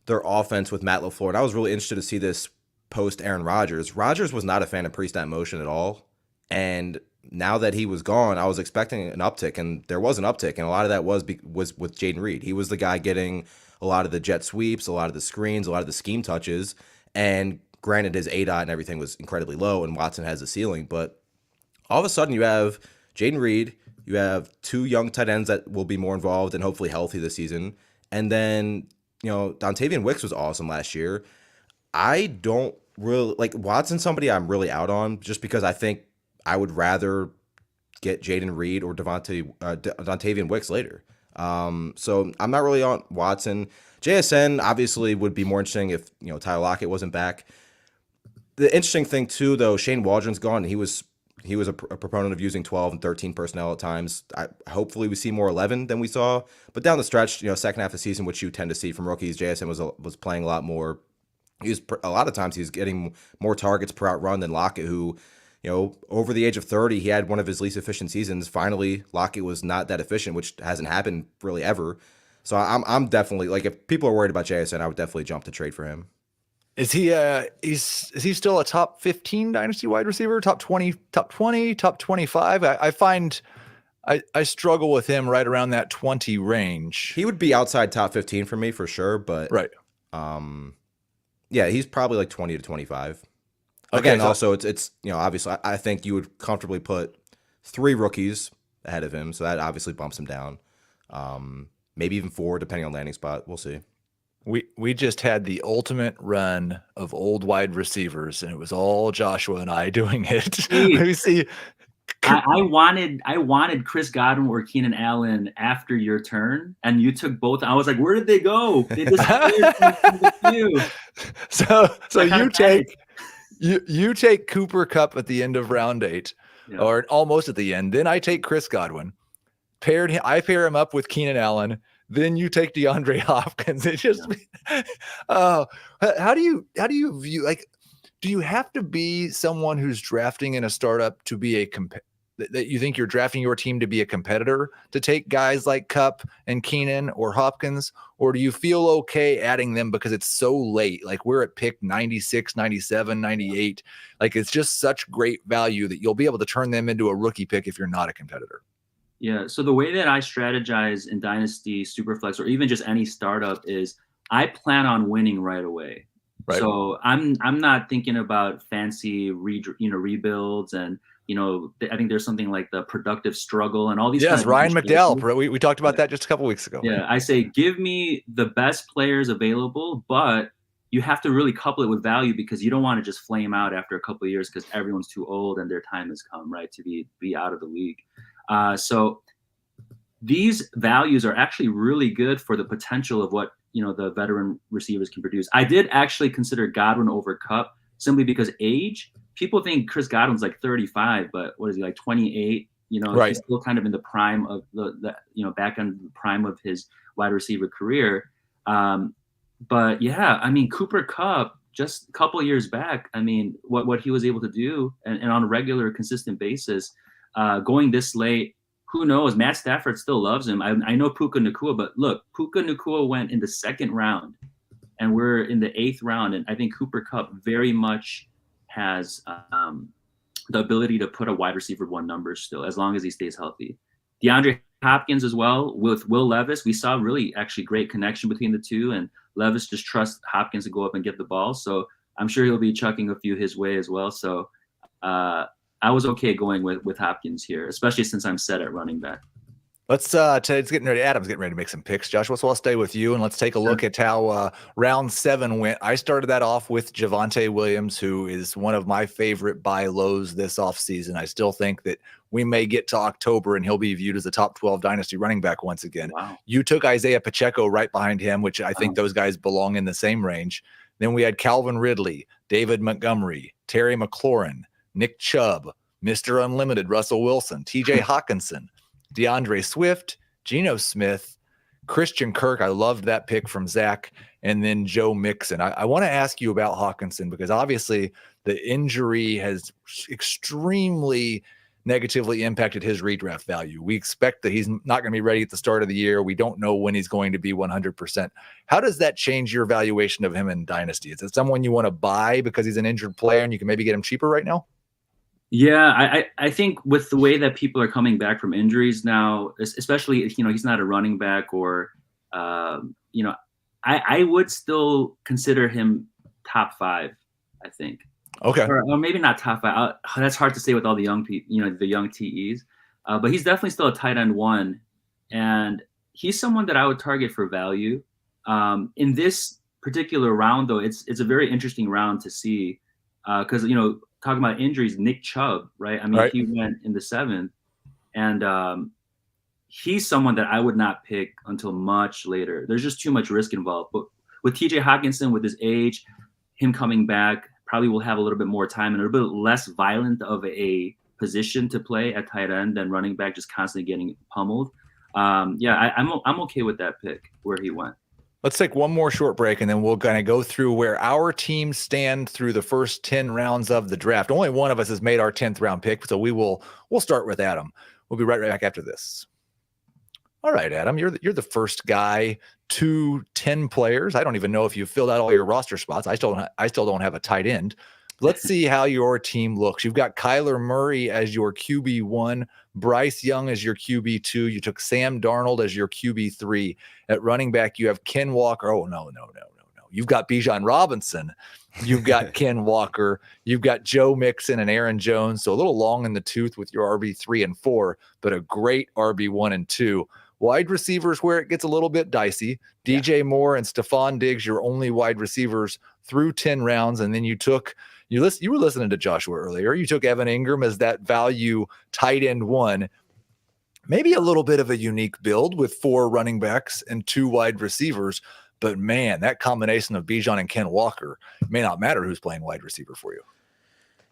their offense with Matt LaFleur, and I was really interested to see this post Aaron Rodgers. Rodgers was not a fan of pre-snap motion at all, and now that he was gone, I was expecting an uptick, and there was an uptick, and a lot of that was with Jaden Reed. He was the guy getting a lot of the jet sweeps, a lot of the screens, a lot of the scheme touches, and granted, his ADOT and everything was incredibly low, and Watson has a ceiling. But all of a sudden, you have Jaden Reed, you have 2 young tight ends that will be more involved and hopefully healthy this season, And then, Dontavian Wicks was awesome last year. I don't really like Watson, somebody I'm really out on just because I think I would rather get Jaden Reed or Dontavian Wicks later. So I'm not really on Watson. JSN obviously would be more interesting if, Tyler Lockett wasn't back. The interesting thing too, though, Shane Waldron's gone. He was a proponent of using 12 and 13 personnel at times. Hopefully we see more 11 than we saw. But down the stretch, second half of the season, which you tend to see from rookies, JSN was playing a lot more. A lot of times he was getting more targets per out run than Lockett, who, over the age of 30, he had one of his least efficient seasons. Finally, Lockett was not that efficient, which hasn't happened really ever. So I'm definitely, like, if people are worried about JSN, I would definitely jump to trade for him. Is he is he still a top 15 dynasty wide receiver? Top 20, top 25? I find I struggle with him right around that 20 range. He would be outside top 15 for me for sure, but right. Yeah, he's probably like 20 to 25. Okay, Again, also it's obviously I think you would comfortably put 3 rookies ahead of him, so that obviously bumps him down. Maybe even 4 depending on landing spot. We'll see. We just had the ultimate run of old wide receivers, and it was all Joshua and I doing it. Let me see. I wanted Chris Godwin or Keenan Allen after your turn, and you took both. I was like, where did they go? They disappeared from the queue. So you take Cooper Kupp at the end of round 8, or almost at the end. Then I take Chris Godwin. I pair him up with Keenan Allen. Then you take DeAndre Hopkins. It just, how do you view, like, do you have to be someone who's drafting in a startup to be that you think you're drafting your team to be a competitor to take guys like Kupp and Keenan or Hopkins, or do you feel okay adding them because it's so late? Like, we're at pick 96, 97, 98. Like, it's just such great value that you'll be able to turn them into a rookie pick if you're not a competitor. Yeah. So the way that I strategize in Dynasty Superflex, or even just any startup, is I plan on winning right away. Right. So I'm not thinking about fancy rebuilds, and I think there's something like the productive struggle and all these. Yes, Ryan McDowell. We talked about that just a couple weeks ago. Yeah, I say give me the best players available, but you have to really couple it with value, because you don't want to just flame out after a couple of years because everyone's too old and their time has come, right, to be out of the league. So these values are actually really good for the potential of what the veteran receivers can produce. I did actually consider Godwin over Kupp simply because age. People think Chris Godwin's like 35, but what is he, like 28? Right. He's still kind of in the prime of the back end the prime of his wide receiver career. But yeah, I mean, Cooper Kupp just a couple of years back, I mean, what he was able to do and on a regular, consistent basis, going this late, who knows? Matt Stafford still loves him. I know Puka Nacua, but look, Puka Nacua went in the 2nd round, and we're in the 8th round, and I think Cooper Kupp very much has the ability to put a wide receiver 1 number still, as long as he stays healthy. DeAndre Hopkins as well with Will Levis. We saw really actually great connection between the two, and Levis just trusts Hopkins to go up and get the ball. So I'm sure he'll be chucking a few his way as well. So I was okay going with Hopkins here, especially since I'm set at running back. Let's it's getting ready. Adam's getting ready to make some picks. Joshua, so I'll stay with you, and let's take a look at how round 7 went. I started that off with Javonte Williams, who is one of my favorite buy lows this offseason. I still think that we may get to October and he'll be viewed as a top 12 dynasty running back once again. Wow. You took Isaiah Pacheco right behind him, which I think those guys belong in the same range. Then we had Calvin Ridley, David Montgomery, Terry McLaurin, Nick Chubb, Mr. Unlimited Russell Wilson, TJ Hockenson, DeAndre Swift, Geno Smith, Christian Kirk. I loved that pick from Zach. And then Joe Mixon. I want to ask you about Hockenson, because obviously the injury has extremely negatively impacted his redraft value. We expect that he's not going to be ready at the start of the year. We don't know when he's going to be 100%. How does that change your valuation of him in Dynasty? Is it someone you want to buy because he's an injured player and you can maybe get him cheaper right now? Yeah, I think with the way that people are coming back from injuries now, especially if, he's not a running back or, I would still consider him top 5, I think. Okay. Or maybe not top 5. That's hard to say with all the young people, the young TEs. But he's definitely still a tight end 1. And he's someone that I would target for value. In this particular round, though, it's a very interesting round to see because talking about injuries, Nick Chubb, right? I mean, Right. he went in the 7th, and he's someone that I would not pick until much later. There's just too much risk involved. But with TJ Hockenson, with his age, him coming back, probably will have a little bit more time and a little bit less violent of a position to play at tight end than running back, just constantly getting pummeled. I'm okay with that pick where he went. Let's take one more short break, and then we'll kind of go through where our teams stand through the first 10 rounds of the draft. Only one of us has made our 10th round pick, so we'll start with Adam. We'll be right back after this. All right, Adam, you're the first guy to 10 players. I don't even know if you've filled out all your roster spots. I still don't have a tight end. Let's see how your team looks. You've got Kyler Murray as your QB1, Bryce Young as your QB2. You took Sam Darnold as your QB3. At running back, you have Ken Walker. Oh, no. You've got Bijan Robinson. You've got Ken Walker. You've got Joe Mixon and Aaron Jones. So a little long in the tooth with your RB3 and 4, but a great RB1 and 2. Wide receivers where it gets a little bit dicey. DJ Moore and Stephon Diggs, your only wide receivers through 10 rounds. And then you were listening to Joshua earlier. You took Evan Ingram as that value tight end 1. Maybe a little bit of a unique build with 4 running backs and 2 wide receivers. But man, that combination of Bijan and Ken Walker may not matter who's playing wide receiver for you.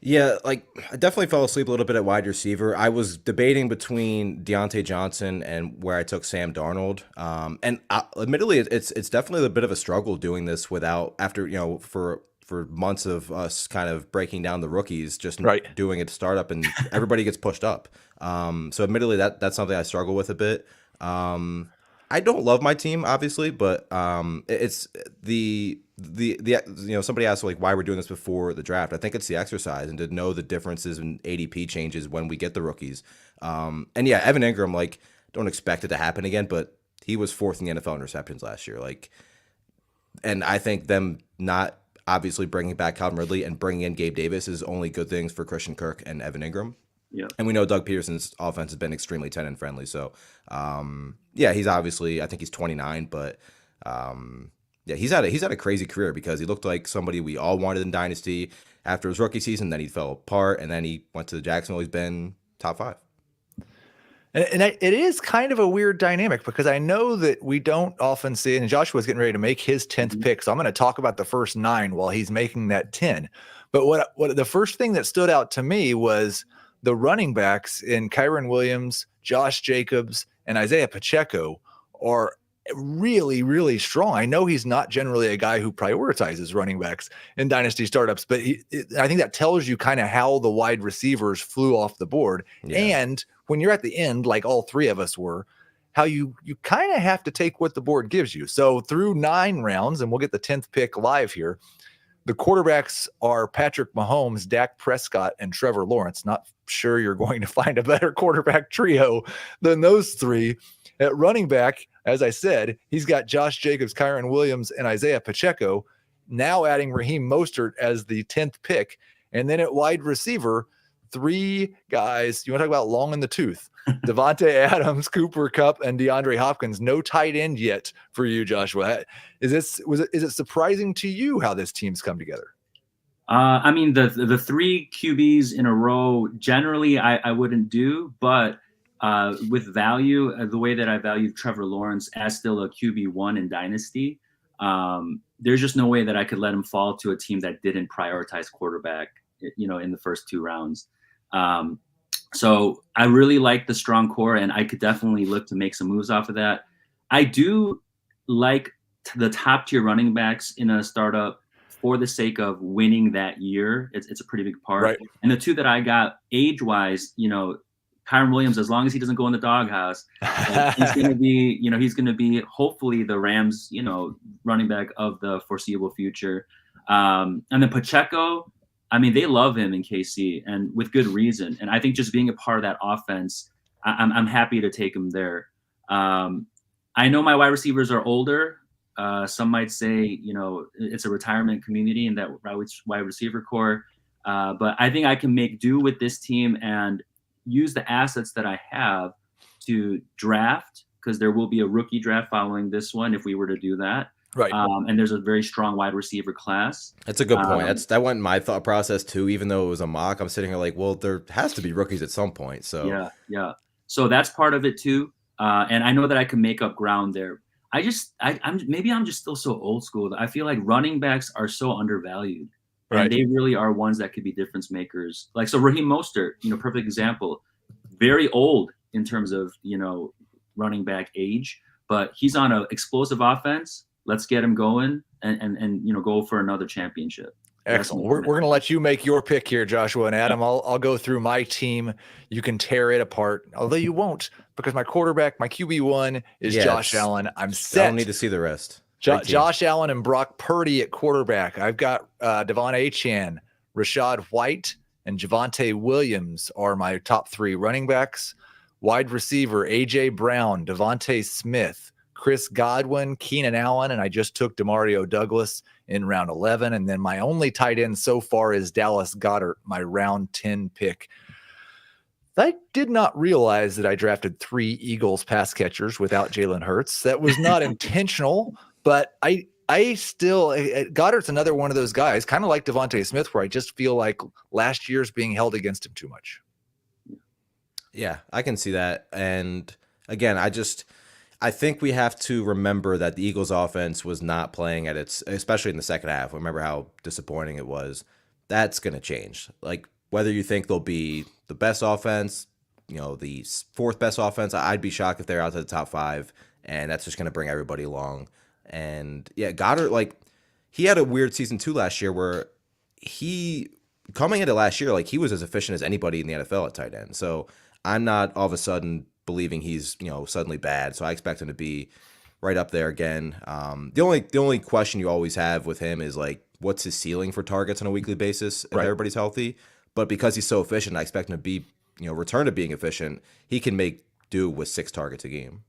Yeah, like I definitely fell asleep a little bit at wide receiver. I was debating between Deontay Johnson and where I took Sam Darnold. Admittedly, it's definitely a bit of a struggle doing this for months of us kind of breaking down the rookies, just doing it startup, and everybody gets pushed up. So admittedly, that's something I struggle with a bit. I don't love my team, obviously, but it's the somebody asked like why we're doing this before the draft. I think it's the exercise and to know the differences in ADP changes when we get the rookies. Evan Ingram, like, don't expect it to happen again, but he was 4th in the NFL in receptions last year. Like, and I think them not obviously bringing back Calvin Ridley and bringing in Gabe Davis is only good things for Christian Kirk and Evan Ingram. Yeah. And we know Doug Peterson's offense has been extremely tenant friendly. So, he's obviously, I think he's 29, but he's had a crazy career because he looked like somebody we all wanted in Dynasty after his rookie season. Then he fell apart, and then he went to Jacksonville. He's been top 5. And it is kind of a weird dynamic because I know that we don't often see it, and Joshua's getting ready to make his 10th pick. So I'm going to talk about the first 9 while he's making that 10. But what the first thing that stood out to me was the running backs in Kyren Williams, Josh Jacobs, and Isaiah Pacheco are really, really strong. I know he's not generally a guy who prioritizes running backs in dynasty startups, but I think that tells you kind of how the wide receivers flew off the board. Yeah. And when you're at the end, like all 3 of us were, how you kind of have to take what the board gives you. So through 9 rounds, and we'll get the 10th pick live here, the quarterbacks are Patrick Mahomes, Dak Prescott, and Trevor Lawrence. Not sure you're going to find a better quarterback trio than those 3. At running back, as I said, he's got Josh Jacobs, Kyren Williams, and Isaiah Pacheco, now adding Raheem Mostert as the 10th pick. And then at wide receiver, 3 guys. You want to talk about long in the tooth? Devontae Adams, Cooper Kupp, and DeAndre Hopkins. No tight end yet for you, Joshua. Is it surprising to you how this team's come together? I mean, the 3 QBs in a row, generally I wouldn't do, but with value, the way that I value Trevor Lawrence as still a QB1 in Dynasty, there's just no way that I could let him fall to a team that didn't prioritize quarterback, in the first 2 rounds. So I really like the strong core, and I could definitely look to make some moves off of that. I do like the top tier running backs in a startup for the sake of winning that year. It's a pretty big part. Right. And the 2 that I got age wise, Kyren Williams, as long as he doesn't go in the doghouse, he's going to be hopefully the Rams, running back of the foreseeable future. And then Pacheco, I mean, they love him in KC, and with good reason. And I think just being a part of that offense, I'm happy to take him there. I know my wide receivers are older. Some might say, it's a retirement community in that wide receiver core. But I think I can make do with this team and use the assets that I have to draft because there will be a rookie draft following this one if we were to do that. Right. And there's a very strong wide receiver class. That's a good point. That went in my thought process too. Even though it was a mock, I'm sitting here like, well, there has to be rookies at some point. So yeah. So that's part of it too. And I know that I can make up ground there. I'm just still so old school. I feel like running backs are so undervalued, and they really are ones that could be difference makers. Like, so Raheem Mostert, perfect example, very old in terms of, running back age, but he's on an explosive offense. Let's get him going and go for another championship. Excellent. We're going to let you make your pick here, Joshua, and Adam. I'll go through my team. You can tear it apart, although you won't, because my quarterback, my QB1 is Josh Allen. I'm set. I don't need to see the rest. Josh Allen and Brock Purdy at quarterback. I've got Devon Achane, Rashad White, and Javonte Williams are my top 3 running backs. Wide receiver, A.J. Brown, Devontae Smith, Chris Godwin, Keenan Allen, and I just took Demario Douglas in round 11. And then my only tight end so far is Dallas Goedert, my round 10 pick. I did not realize that I drafted 3 Eagles pass catchers without Jalen Hurts. That was not intentional, but I still, Goddard's another one of those guys, kind of like Devontae Smith, where I just feel like last year's being held against him too much. Yeah, I can see that. And again, I think we have to remember that the Eagles offense was not playing at its, especially in the second half. Remember how disappointing it was. That's going to change. Like, whether you think they'll be the best offense, the 4th best offense, I'd be shocked if they're out to the top 5, and that's just going to bring everybody along. And yeah, Goddard, like, he had a weird season too last year where coming into last year, like, he was as efficient as anybody in the NFL at tight end. So I'm not all of a sudden believing he's, suddenly bad. So I expect him to be right up there again. The only question you always have with him is, like, what's his ceiling for targets on a weekly basis if everybody's healthy? But because he's so efficient, I expect him to be, return to being efficient. He can make do with 6 targets a game.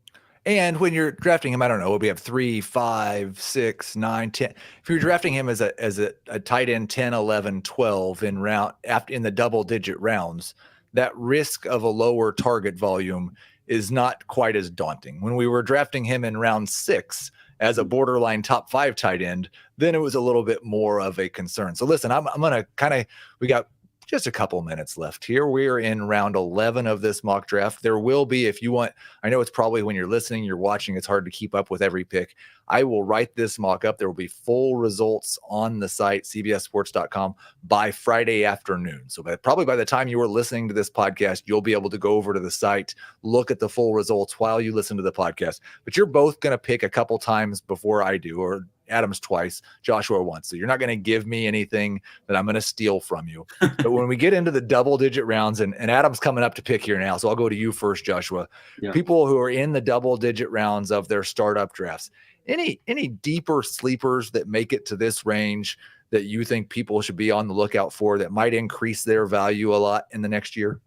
And when you're drafting him, I don't know, we have 3, 5, 6, 9, 10. If you're drafting him as a tight end 10, 11, 12 in the double-digit rounds, that risk of a lower target volume is not quite as daunting. When we were drafting him in round 6 as a borderline top 5 tight end, then it was a little bit more of a concern. So listen, I'm going to we got just a couple minutes left here. We're in round 11 of this mock draft. There will be, if you want, I know it's probably when you're listening, you're watching, it's hard to keep up with every pick. I will write this mock up. There will be full results on the site, cbssports.com, by Friday afternoon. So probably by the time you are listening to this podcast, you'll be able to go over to the site, look at the full results while you listen to the podcast. But you're both going to pick a couple times before I do, or Adam's twice, Joshua once. So you're not going to give me anything that I'm going to steal from you. But when we get into the double-digit rounds, and Adam's coming up to pick here now, so I'll go to you first, Joshua. Yeah. People who are in the double-digit rounds of their startup drafts, any deeper sleepers that make it to this range that you think people should be on the lookout for that might increase their value a lot in the next year?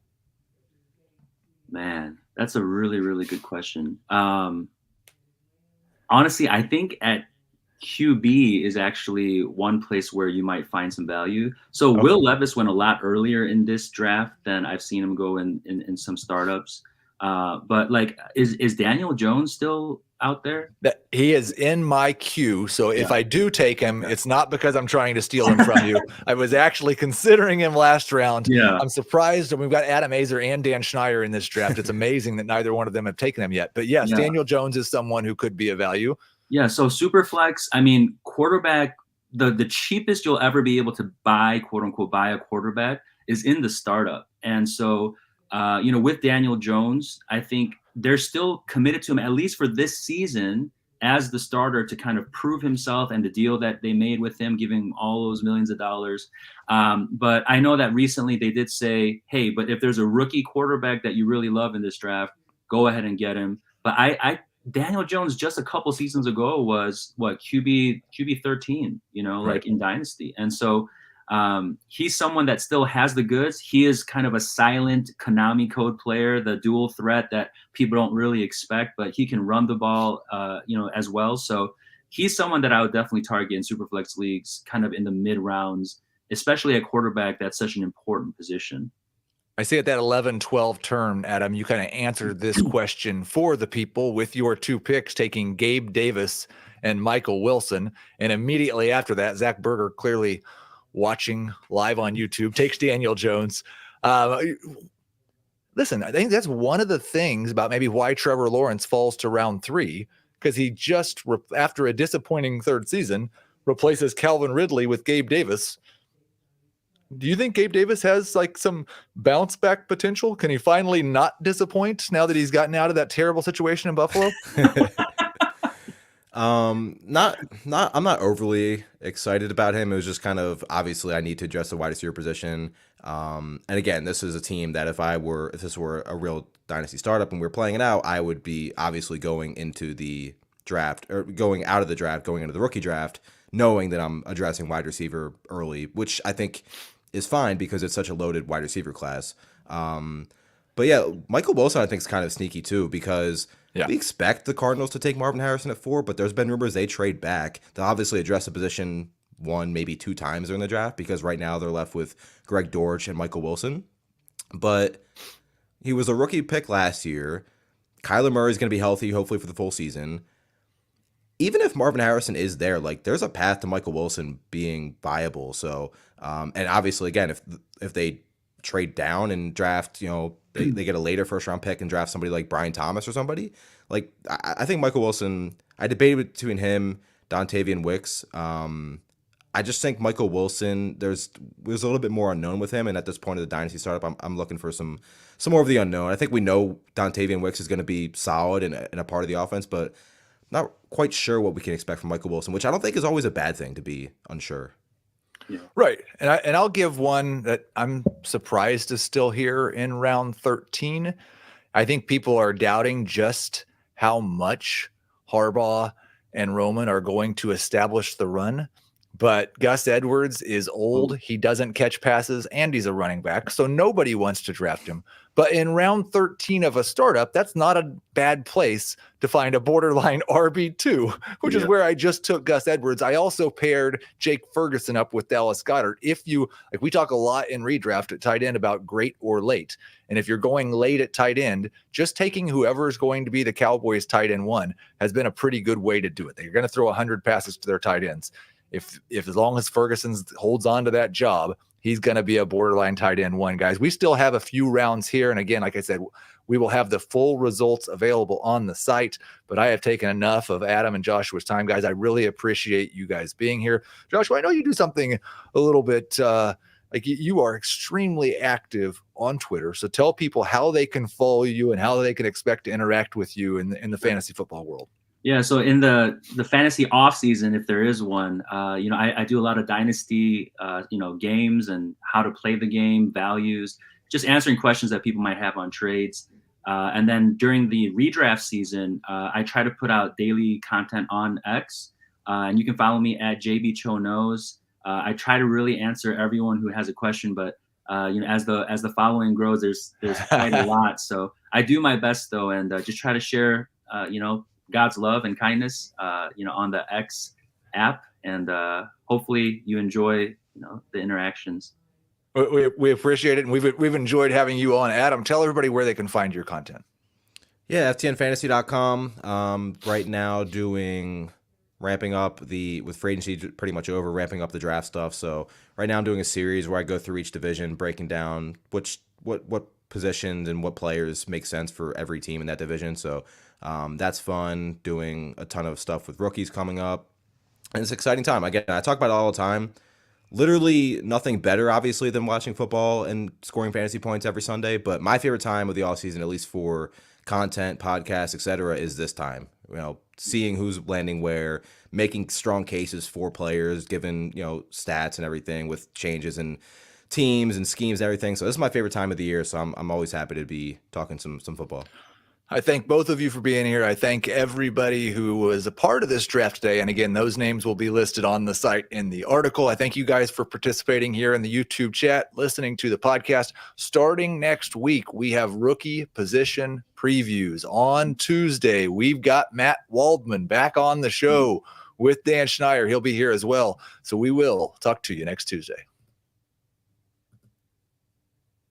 Man, that's a really, really good question. Honestly, I think at QB is actually one place where you might find some value. So okay. Will Levis went a lot earlier in this draft than I've seen him go in some startups. But like, is Daniel Jones still out there? That he is in my queue. So if I do take him, it's not because I'm trying to steal him from you. I was actually considering him last round. Yeah. I'm surprised that we've got Adam Azer and Dan Schneider in this draft. It's amazing that neither one of them have taken him yet. But yes, Daniel Jones is someone who could be a value. Yeah. So Superflex, I mean, quarterback, the cheapest you'll ever be able to buy, quote unquote, buy a quarterback is in the startup. And so, with Daniel Jones, I think they're still committed to him, at least for this season, as the starter to kind of prove himself, and the deal that they made with him, giving him all those millions of dollars. But I know that recently they did say, hey, but if there's a rookie quarterback that you really love in this draft, go ahead and get him. But Daniel Jones just a couple seasons ago was QB 13, like in Dynasty. And so he's someone that still has the goods. He is kind of a silent Konami code player, the dual threat that people don't really expect, but he can run the ball, as well. So he's someone that I would definitely target in Superflex leagues, kind of in the mid rounds, especially at quarterback. That's such an important position. I see at that 11-12 turn, Adam, you kind of answered this question for the people with your 2 picks, taking Gabe Davis and Michael Wilson. And immediately after that, Zach Berger, clearly watching live on YouTube, takes Daniel Jones. Listen, I think that's one of the things about maybe why Trevor Lawrence falls to round 3, because he just, after a disappointing third season, replaces Calvin Ridley with Gabe Davis. Do you think Gabe Davis has like some bounce back potential? Can he finally not disappoint now that he's gotten out of that terrible situation in Buffalo? I'm not overly excited about him. It was just kind of, obviously I need to address the wide receiver position. And again, this is a team that if this were a real dynasty startup and we were playing it out, I would be obviously going into the draft, or going out of the draft, going into the rookie draft, knowing that I'm addressing wide receiver early, which I think is fine because it's such a loaded wide receiver class. But yeah, Michael Wilson I think is kind of sneaky too, because we expect the Cardinals to take Marvin Harrison at 4, but there's been rumors they trade back to obviously address the position 1, maybe 2 times during the draft, because right now they're left with Greg Dortch and Michael Wilson. But he was a rookie pick last year. Kyler Murray is going to be healthy, hopefully for the full season. Even if Marvin Harrison is there, like there's a path to Michael Wilson being viable. So, and obviously, again, if they trade down and draft, they get a later first round pick and draft somebody like Brian Thomas or somebody, like I think Michael Wilson, I debated between him, Dontavian Wicks. I just think Michael Wilson, there's a little bit more unknown with him, and at this point of the dynasty startup, I'm looking for some more of the unknown. I think we know Dontavian Wicks is going to be solid and a part of the offense, but not quite sure what we can expect from Michael Wilson, which I don't think is always a bad thing to be unsure. Yeah. Right. And I'll give one that I'm surprised is still here in round 13. I think people are doubting just how much Harbaugh and Roman are going to establish the run. But Gus Edwards is old. He doesn't catch passes, and he's a running back, so nobody wants to draft him. But in round 13 of a startup, that's not a bad place to find a borderline RB2, which is where I just took Gus Edwards. I also paired Jake Ferguson up with Dallas Goedert. We talk a lot in redraft at tight end about great or late. And if you're going late at tight end, just taking whoever is going to be the Cowboys tight end 1 has been a pretty good way to do it. They're going to throw 100 passes to their tight ends. If as long as Ferguson holds on to that job, he's going to be a borderline tight end 1, guys. We still have a few rounds here. And again, like I said, we will have the full results available on the site, but I have taken enough of Adam and Joshua's time, guys. I really appreciate you guys being here. Joshua, I know you do something a little bit like you are extremely active on Twitter. So tell people how they can follow you and how they can expect to interact with you in the fantasy football world. Yeah, so in the fantasy off season, if there is one, I do a lot of dynasty, games and how to play the game, values, just answering questions that people might have on trades. And then during the redraft season, I try to put out daily content on X, and you can follow me at JBChoKnows. I try to really answer everyone who has a question, but as the following grows, there's quite a lot. So I do my best though, and just try to share, God's love and kindness, on the X app, and hopefully you enjoy, the interactions. We appreciate it, and we've enjoyed having you on. Adam, tell everybody where they can find your content. Yeah, ftnfantasy.com. Right now, ramping up with free agency pretty much over, ramping up the draft stuff. So right now, I'm doing a series where I go through each division, breaking down what positions and what players make sense for every team in that division. So that's fun, doing a ton of stuff with rookies coming up. And it's an exciting time. Again, I talk about it all the time. Literally nothing better, obviously, than watching football and scoring fantasy points every Sunday. But my favorite time of the offseason, at least for content, podcasts, etc., is this time. Seeing who's landing where, making strong cases for players, given, stats and everything with changes in teams and schemes and everything. So this is my favorite time of the year. So I'm always happy to be talking some football. I thank both of you for being here. I thank everybody who was a part of this draft today. And again, those names will be listed on the site in the article. I thank you guys for participating here in the YouTube chat, listening to the podcast. Starting next week, we have rookie position previews. On Tuesday, we've got Matt Waldman back on the show with Dan Schneider. He'll be here as well. So we will talk to you next Tuesday.